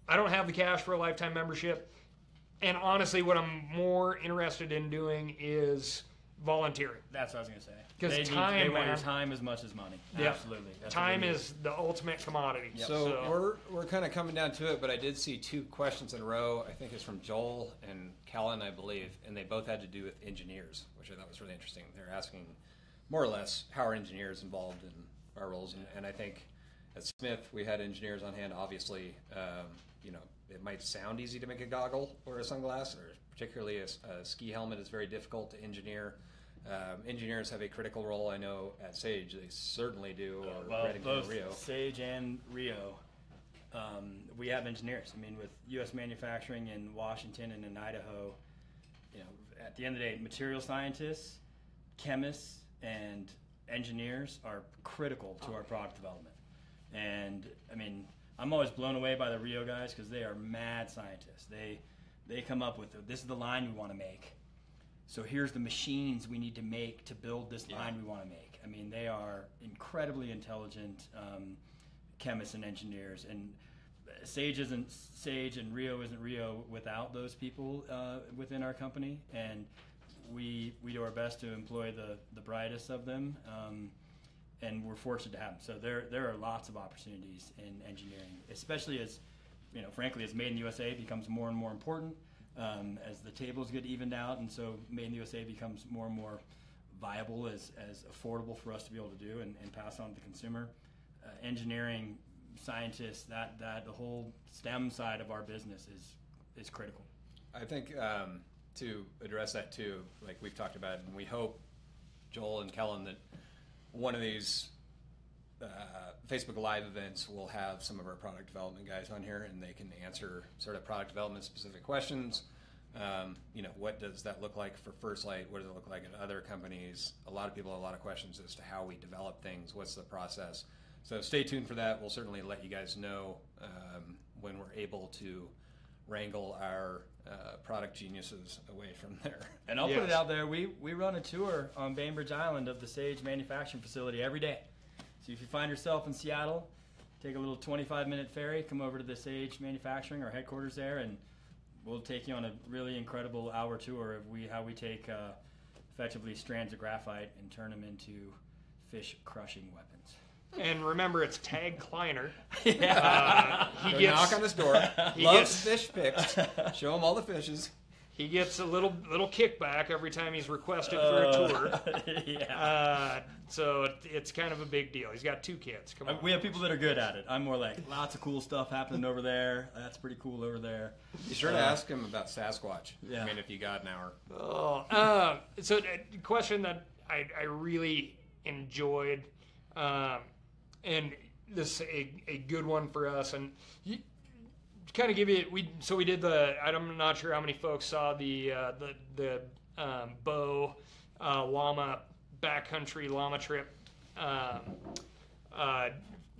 I don't have the cash for a lifetime membership. And honestly, what I'm more interested in doing is volunteering. That's what I was going to say. Because they want your time as much as money. Yeah. Absolutely. That's time is the ultimate commodity. Yep. So we're kind of coming down to it, but I did see 2 questions in a row. I think it's from Joel and Kellen, I believe, and they both had to do with engineers, which I thought was really interesting. They're asking more or less how are engineers involved in our roles, and I think at Smith we had engineers on hand. Obviously, it might sound easy to make a goggle or a sunglass, or particularly a ski helmet is very difficult to engineer. Engineers have a critical role. I know at Sage they certainly do. Both Rio. Sage and Rio, we have engineers. With U.S. manufacturing in Washington and in Idaho, at the end of the day, material scientists, chemists, and engineers are critical to our product development. And I'm always blown away by the Rio guys because they are mad scientists. They come up with this is the line we want to make. So here's the machines we need to make to build this line we want to make. They are incredibly intelligent chemists and engineers. And Sage isn't Sage and Rio isn't Rio without those people within our company. And we do our best to employ the brightest of them. And we're fortunate to have them. So there are lots of opportunities in engineering, especially as, frankly, as Made in the USA becomes more and more important. As the tables get evened out, and so Made in the USA becomes more and more viable as affordable for us to be able to do and pass on to the consumer. Engineering, scientists, that the whole STEM side of our business is critical. I think to address that too, like we've talked about, and we hope, Joel and Kellen, that one of these Facebook Live events will have some of our product development guys on here, and they can answer sort of product development specific questions. What does that look like for First Lite? What does it look like at other companies? A lot of people have a lot of questions as to how we develop things. What's the process? So stay tuned for that. We'll certainly let you guys know when we're able to wrangle our product geniuses away from there. And I'll put it out there. We run a tour on Bainbridge Island of the Sage manufacturing facility every day. So if you find yourself in Seattle, take a little 25-minute ferry, come over to the Sage Manufacturing, our headquarters there, and we'll take you on a really incredible hour tour of how we take effectively strands of graphite and turn them into fish crushing weapons. And remember, it's Tag Kleiner. He knock on his door. Loves fish pics. Show him all the fishes. He gets a little kickback every time he's requested for a tour. So it's kind of a big deal. He's got 2 kids. Come on. We have people that are good at it. I'm more like, lots of cool stuff happening over there. That's pretty cool over there. Be sure to ask him about Sasquatch. Yeah. I mean, if you got an hour. So a question that I really enjoyed, and this is a good one for us, and kind of give you, we did I'm not sure how many folks saw the bow llama backcountry llama trip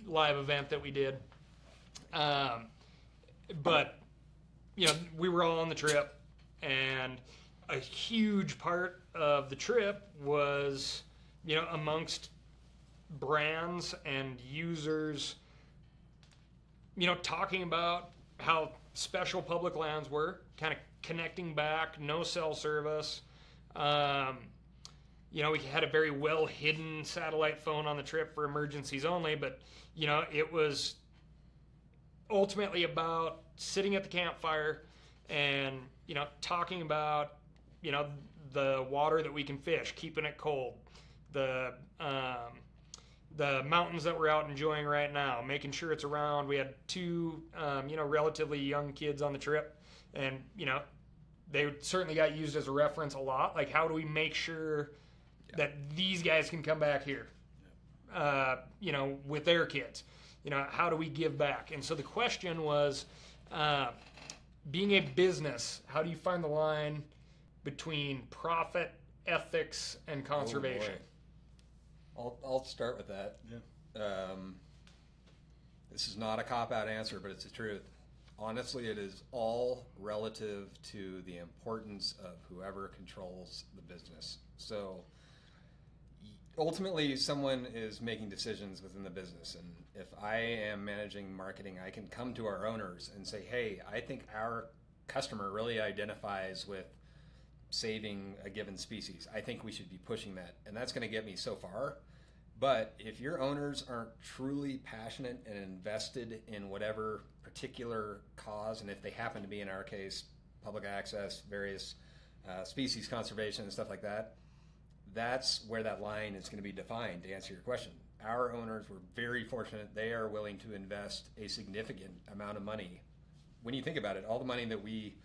live event that we did, but we were all on the trip, and a huge part of the trip was amongst brands and users talking about how special public lands were, kind of connecting back, no cell service. We had a very well hidden satellite phone on the trip for emergencies only, but it was ultimately about sitting at the campfire and talking about the water that we can fish, keeping it cold, the mountains that we're out enjoying right now, making sure it's around. We had 2, relatively young kids on the trip, and, they certainly got used as a reference a lot. Like, how do we make sure that these guys can come back here, with their kids? How do we give back? And so the question was, being a business, how do you find the line between profit, ethics, and conservation? I'll start with that. Yeah. This is not a cop-out answer, but it's the truth. Honestly, it is all relative to the importance of whoever controls the business. So ultimately, someone is making decisions within the business. And if I am managing marketing, I can come to our owners and say, hey, I think our customer really identifies with saving a given species. I think we should be pushing that. And that's going to get me so far. But if your owners aren't truly passionate and invested in whatever particular cause, and if they happen to be, in our case, public access, various species conservation and stuff like that, that's where that line is going to be defined, to answer your question. Our owners were very fortunate. They are willing to invest a significant amount of money. When you think about it, all the money that we,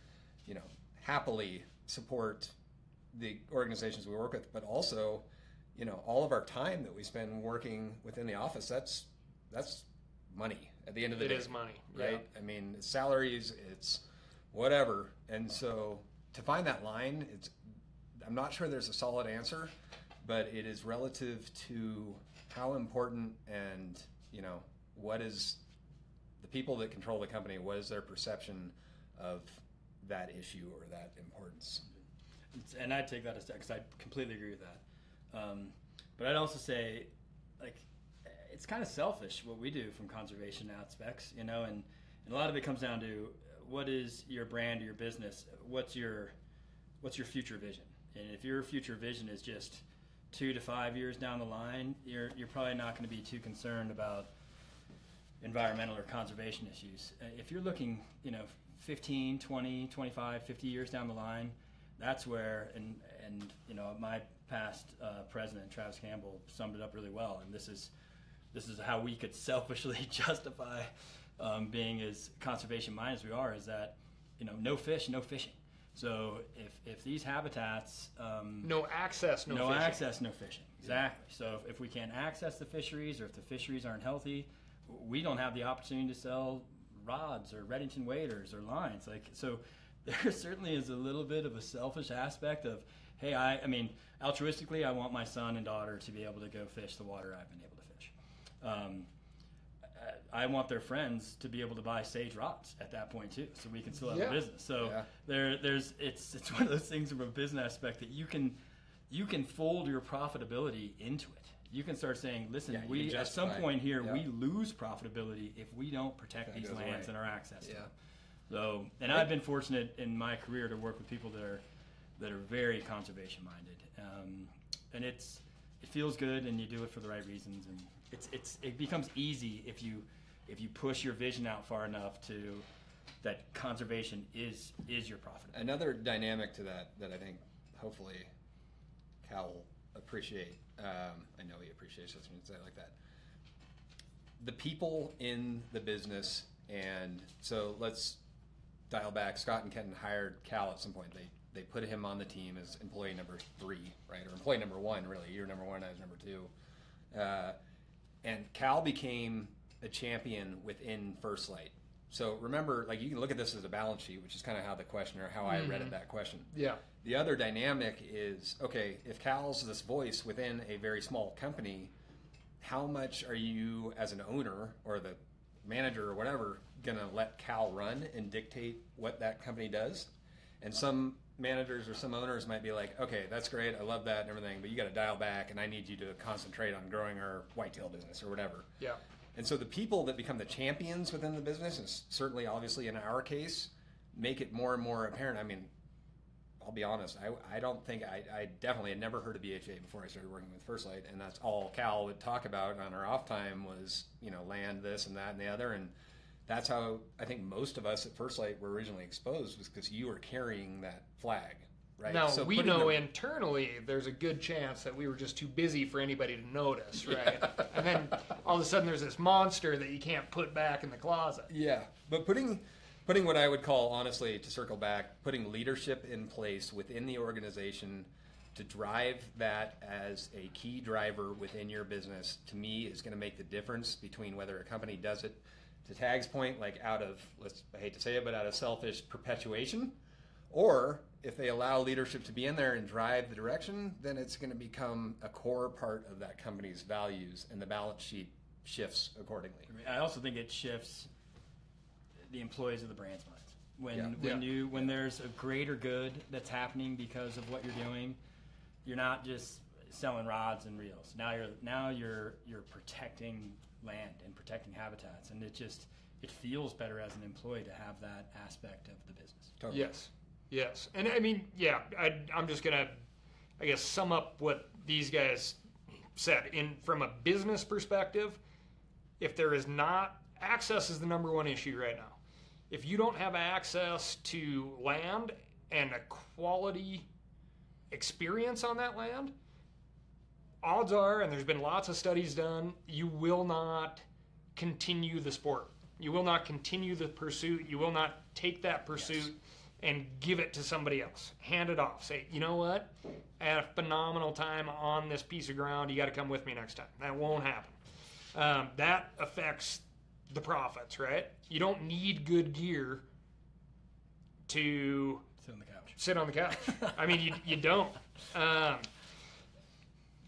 happily support the organizations we work with, but also, all of our time that we spend working within the office, that's money at the end of the day. It is money, right? Yeah. I mean, it's salaries, it's whatever. And so to find that line, I'm not sure there's a solid answer, but it is relative to how important and, what is the people that control the company, what is their perception of that issue or that importance? And I'd take that a step, because I completely agree with that. But I'd also say, it's kind of selfish what we do from conservation aspects, and a lot of it comes down to what is your brand or your business, what's your future vision. And if your future vision is just 2 to 5 years down the line, you're probably not going to be too concerned about environmental or conservation issues. If you're looking, 15, 20, 25, 50 years down the line, that's where, and my past president, Travis Campbell, summed it up really well. And this is how we could selfishly justify being as conservation minded as we are, is that, no fish, no fishing. So if these habitats... no access, no fishing. Access, no fishing. Exactly. So if we can't access the fisheries, or if the fisheries aren't healthy, we don't have the opportunity to sell rods or Reddington waders or lines. So there certainly is a little bit of a selfish aspect of, hey, I mean, altruistically, I want my son and daughter to be able to go fish the water I've been able to fish. I want their friends to be able to buy Sage rods at that point too, so we can still have a business. So it's one of those things from a business aspect that you can fold your profitability into it. you can start saying, listen, Yeah, you we can at some justify- point here yeah. we lose profitability if we don't protect That these goes lands away. and our access to Yeah. them. So, and I've been fortunate in my career to work with people that are very conservation minded, and it feels good, and you do it for the right reasons, and it becomes easy if you push your vision out far enough to that conservation is your profit. Another dynamic to that I think hopefully Cal will appreciate. I know he appreciates this when you say it like that. The people in the business, and so let's dial back. Scott and Kenton hired Cal at some point. They put him on the team as employee number 3, right, or employee number 1, really. You're number 1, I was number 2, and Cal became a champion within First Lite. So remember, like, you can look at this as a balance sheet, which is kind of how the question, or how I read it, that question. Yeah. The other dynamic is, okay, if Cal's this voice within a very small company, how much are you as an owner or the manager or whatever going to let Cal run and dictate what that company does? And some managers or some owners might be like, okay, that's great, I love that and everything, but you got to dial back and I need you to concentrate on growing our whitetail business or whatever. Yeah. And so the people that become the champions within the business, and certainly obviously in our case, make it more and more apparent. I mean, I'll be honest, I don't think, I definitely had never heard of BHA before I started working with First Lite, and that's all Cal would talk about on our off time was, land, this and that and the other, and that's how I think most of us at First Lite were originally exposed, was because you were carrying that flag, right? Now, So we putting know the- internally there's a good chance that we were just too busy for anybody to notice, right? And then all of a sudden there's this monster that you can't put back in the closet. Yeah, but putting what I would call, honestly, to circle back, putting leadership in place within the organization to drive that as a key driver within your business, to me, is going to make the difference between whether a company does it, to Tag's point, like out of, I hate to say it, but out of selfish perpetuation, or if they allow leadership to be in there and drive the direction, then it's going to become a core part of that company's values, and the balance sheet shifts accordingly. I also think it shifts the employees of the brand's minds. Yeah. When there's a greater good that's happening because of what you're doing, you're not just selling rods and reels. Now you're protecting land and protecting habitats, and it feels better as an employee to have that aspect of the business. Totally. Yes. And I mean, yeah, I'm just gonna, I guess, sum up what these guys said. From a business perspective, if there is not, access is the number one issue right now. If you don't have access to land and a quality experience on that land, odds are, and there's been lots of studies done, you will not continue the sport. You will not continue the pursuit. You will not take that pursuit and give it to somebody else. Hand it off. Say, you know what? I had a phenomenal time on this piece of ground. You got to come with me next time. That won't happen. That affects the profits, right? You don't need good gear to sit on the couch. I mean, you don't.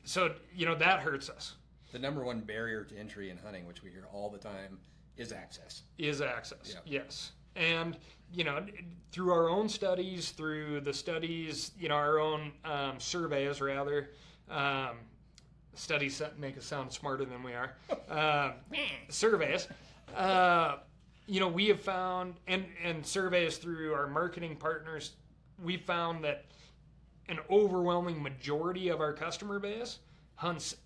So, that hurts us. The number one barrier to entry in hunting, which we hear all the time, is access. Yeah. Yes. And, through our own studies, through the studies, our own surveys, rather, studies make us sound smarter than we are. Surveys. We have found, and surveys through our marketing partners, we've found that an overwhelming majority of our customer base hunts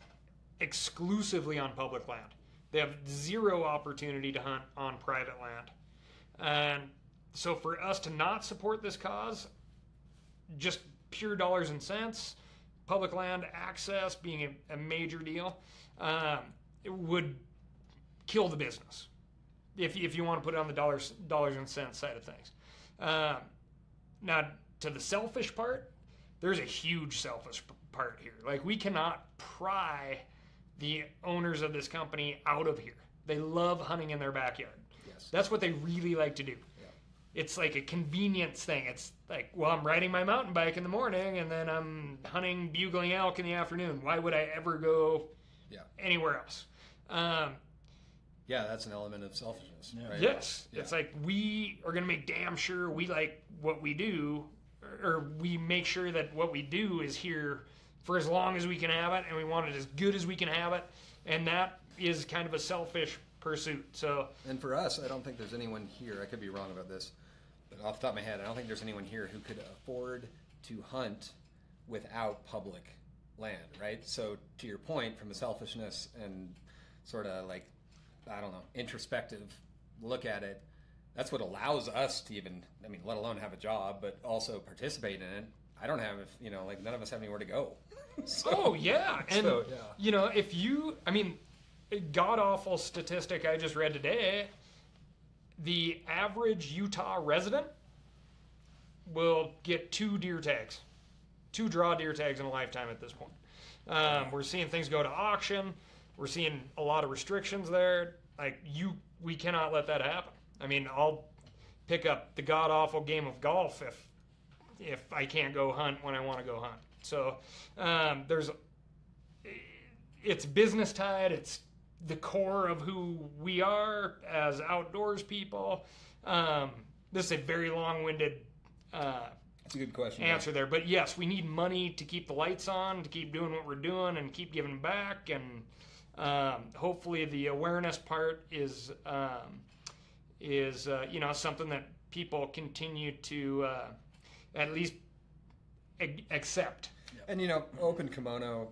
exclusively on public land. They have zero opportunity to hunt on private land. And so for us to not support this cause, just pure dollars and cents, public land access being a major deal, it would kill the business if you want to put it on the dollars and cents side of things. Now, to the selfish part, there's a huge selfish part here. Like, we cannot pry the owners of this company out of here. They love hunting in their backyard. Yes. That's what they really like to do. Yeah. It's like a convenience thing. It's like, well, I'm riding my mountain bike in the morning and then I'm hunting bugling elk in the afternoon. Why would I ever go anywhere else? Yeah, that's an element of selfishness. Yeah. Right? Yes. Yeah. It's like, we are going to make damn sure we like what we do, or we make sure that what we do is here for as long as we can have it, and we want it as good as we can have it, and that is kind of a selfish pursuit. So, and for us, I don't think there's anyone here, I could be wrong about this, but off the top of my head, I don't think there's anyone here who could afford to hunt without public land, right? So to your point, from a selfishness and sort of like, I don't know, introspective look at it, that's what allows us to even, I mean, let alone have a job, but also participate in it. I don't have, like none of us have anywhere to go. Oh, yeah. And, if you, I mean, god-awful statistic I just read today, the average Utah resident will get 2 deer tags, 2 draw deer tags in a lifetime at this point. We're seeing things go to auction. We're seeing a lot of restrictions there. We cannot let that happen. I mean, I'll pick up the god-awful game of golf if I can't go hunt when I want to go hunt. So it's business tied. It's the core of who we are as outdoors people. This is a very long-winded that's a good question. Answer there. But yes, we need money to keep the lights on, to keep doing what we're doing and keep giving back. And hopefully the awareness part is something that people continue to at least accept. And open kimono,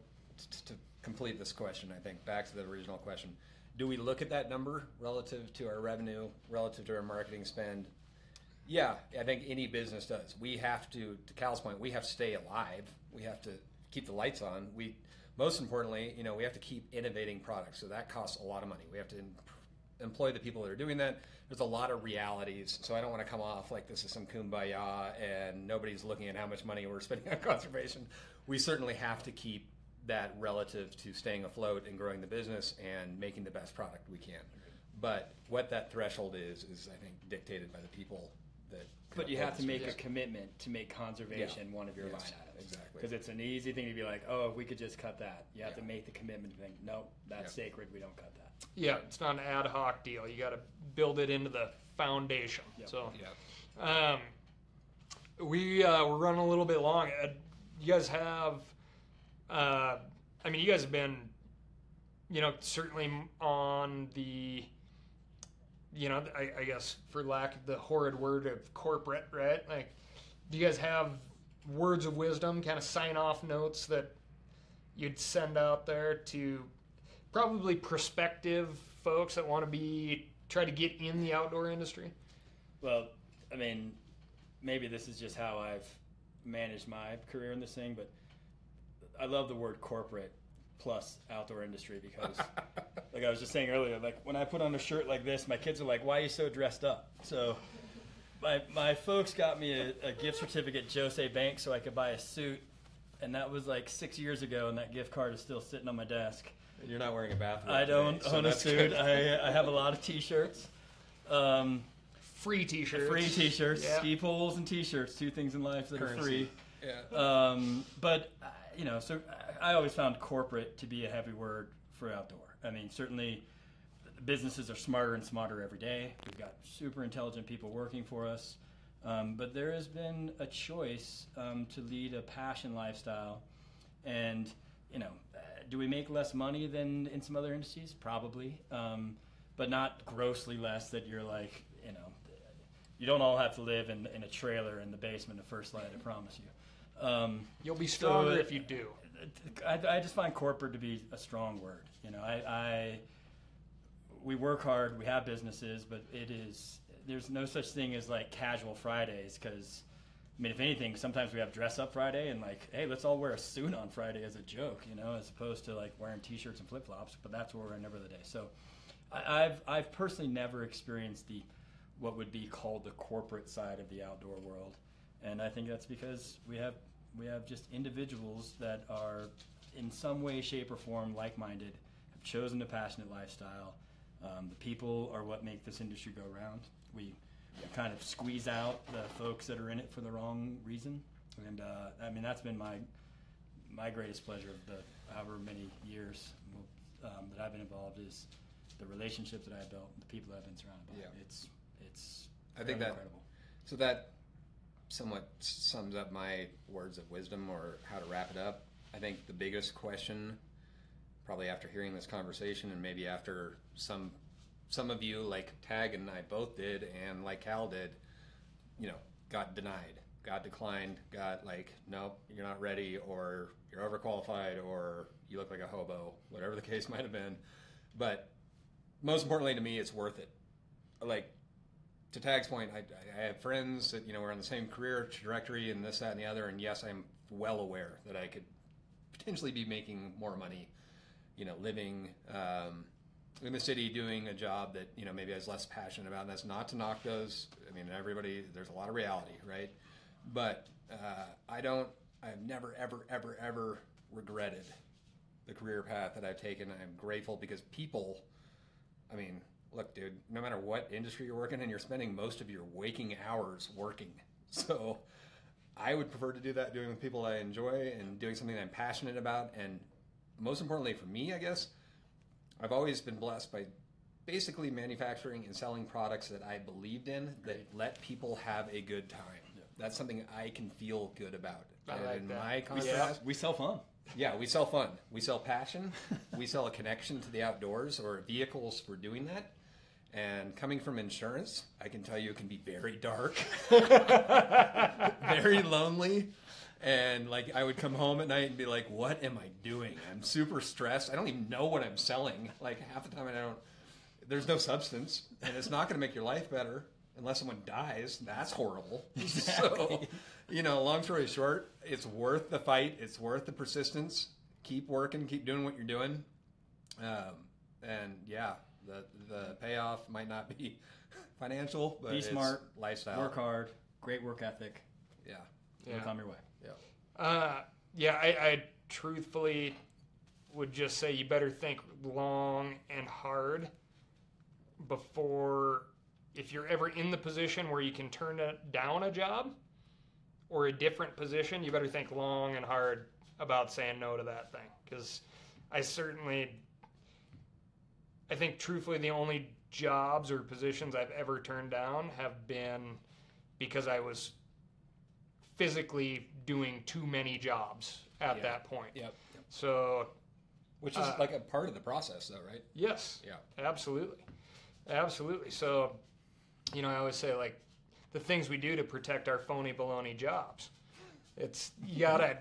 to complete this question, I think back to the original question, do we look at that number relative to our revenue, relative to our marketing spend? Yeah, I think any business does. We have to Cal's point, we have to stay alive. We have to keep the lights on. Most importantly, we have to keep innovating products. So that costs a lot of money. We have to employ the people that are doing that. There's a lot of realities. So I don't want to come off like this is some kumbaya and nobody's looking at how much money we're spending on conservation. We certainly have to keep that relative to staying afloat and growing the business and making the best product we can. But what that threshold is I think dictated by the people that. But you have to make a commitment to make conservation one of your line items. Exactly. Because it's an easy thing to be like, oh, if we could just cut that. You have to make the commitment to think, no, that's sacred. We don't cut that. Yeah, it's not an ad hoc deal. You got to build it into the foundation. Yep. So, we're running a little bit long. You guys have, you guys have been, certainly on the, I guess for lack of the horrid word of corporate, right? Like, do you guys have words of wisdom, kind of sign-off notes that you'd send out there to probably prospective folks that want to try to get in the outdoor industry? Well, I mean, maybe this is just how I've managed my career in this thing, but I love the word corporate plus outdoor industry because, like I was just saying earlier, like when I put on a shirt like this, my kids are like, "Why are you so dressed up?" So my folks got me a gift certificate at Jose Bank so I could buy a suit, and that was like 6 years ago, and that gift card is still sitting on my desk. You're not wearing a bathrobe. I don't own a suit. I have a lot of T-shirts. Free T-shirts. Free T-shirts. Yeah. Ski poles and T-shirts. 2 things in life that are free. Yeah. But, so I always found corporate to be a heavy word for outdoor. I mean, certainly businesses are smarter and smarter every day. We've got super intelligent people working for us. But there has been a choice to lead a passion lifestyle. And, do we make less money than in some other industries? Probably. But not grossly less that you're like, you don't all have to live in a trailer in the basement of First Light, I promise you. You'll be stronger if you do. I just find corporate to be a strong word. We work hard, we have businesses, but there's no such thing as like casual Fridays because, I mean, if anything, sometimes we have dress up Friday and like, hey, let's all wear a suit on Friday as a joke, as opposed to like wearing T-shirts and flip flops. But that's what we're in every other day. So, I've personally never experienced what would be called the corporate side of the outdoor world, and I think that's because we have just individuals that are in some way, shape, or form like-minded, have chosen a passionate lifestyle. The people are what make this industry go round. We kind of squeeze out the folks that are in it for the wrong reason. And that's been my greatest pleasure of the however many years that I've been involved is the relationships that I've built, the people that I've been surrounded by. Yeah. It's I think that incredible. So that somewhat sums up my words of wisdom or how to wrap it up. I think the biggest question, probably after hearing this conversation, and maybe after some of you, like Tag and I both did, and like Cal did, got denied, got declined, got like, nope, you're not ready, or you're overqualified, or you look like a hobo, whatever the case might have been. But most importantly to me, it's worth it. Like, to Tag's point, I have friends that, we're on the same career trajectory and this, that, and the other, and yes, I'm well aware that I could potentially be making more money, living in the city, doing a job that, maybe I was less passionate about. And that's not to knock those. I mean, there's a lot of reality, right? But I've never, ever, ever, ever regretted the career path that I've taken. I'm grateful because people, look, dude, no matter what industry you're working in, you're spending most of your waking hours working. So I would prefer to do that doing with people I enjoy and doing something that I'm passionate about. And most importantly for me, I guess, I've always been blessed by basically manufacturing and selling products that I believed in that let people have a good time. Yeah. That's something I can feel good about. I like in that. my contrast, We sell fun. Yeah, we sell fun. We sell passion. We sell a connection to the outdoors or vehicles for doing that. And coming from insurance, I can tell you it can be very dark, very lonely. And like I would come home at night and be like, what am I doing? I'm super stressed. I don't even know what I'm selling. Like half the time there's no substance, and it's not going to make your life better unless someone dies. That's horrible. Exactly. So, long story short, it's worth the fight. It's worth the persistence. Keep working, keep doing what you're doing. And yeah, the payoff might not be financial, but Be smart, it's lifestyle. Work hard, great work ethic. Yeah. It'll come your way. Yeah. I truthfully would just say you better think long and hard before, if you're ever in the position where you can turn down a job or a different position, you better think long and hard about saying no to that thing. Because I think truthfully the only jobs or positions I've ever turned down have been because I was physically doing too many jobs at that point. Yep. So, Which is like a part of the process, though, right? yes. Yeah. Absolutely. So, I always say, like, the things we do to protect our phony baloney jobs. It's you gotta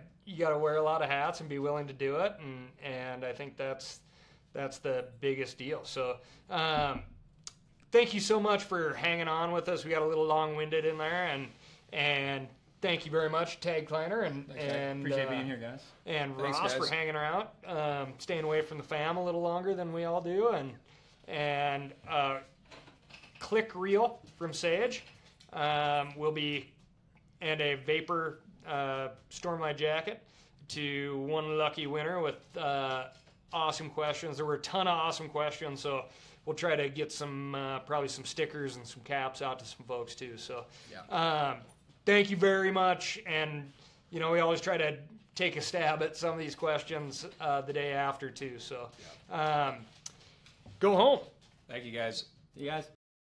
wear a lot of hats and be willing to do it, and I think that's the biggest deal. So, thank you so much for hanging on with us. We got a little long-winded in there, and thank you very much, Tag Kleiner, and Appreciate being here, guys. and Thanks, Ross guys. for hanging around, staying away from the fam a little longer than we all do, and Click Reel from Sage will be, and a Vapor Stormlight jacket to one lucky winner with awesome questions. There were a ton of awesome questions, so we'll try to get some probably some stickers and some caps out to some folks too. So thank you very much, and we always try to take a stab at some of these questions the day after too. So go home. Thank you, guys. See you guys.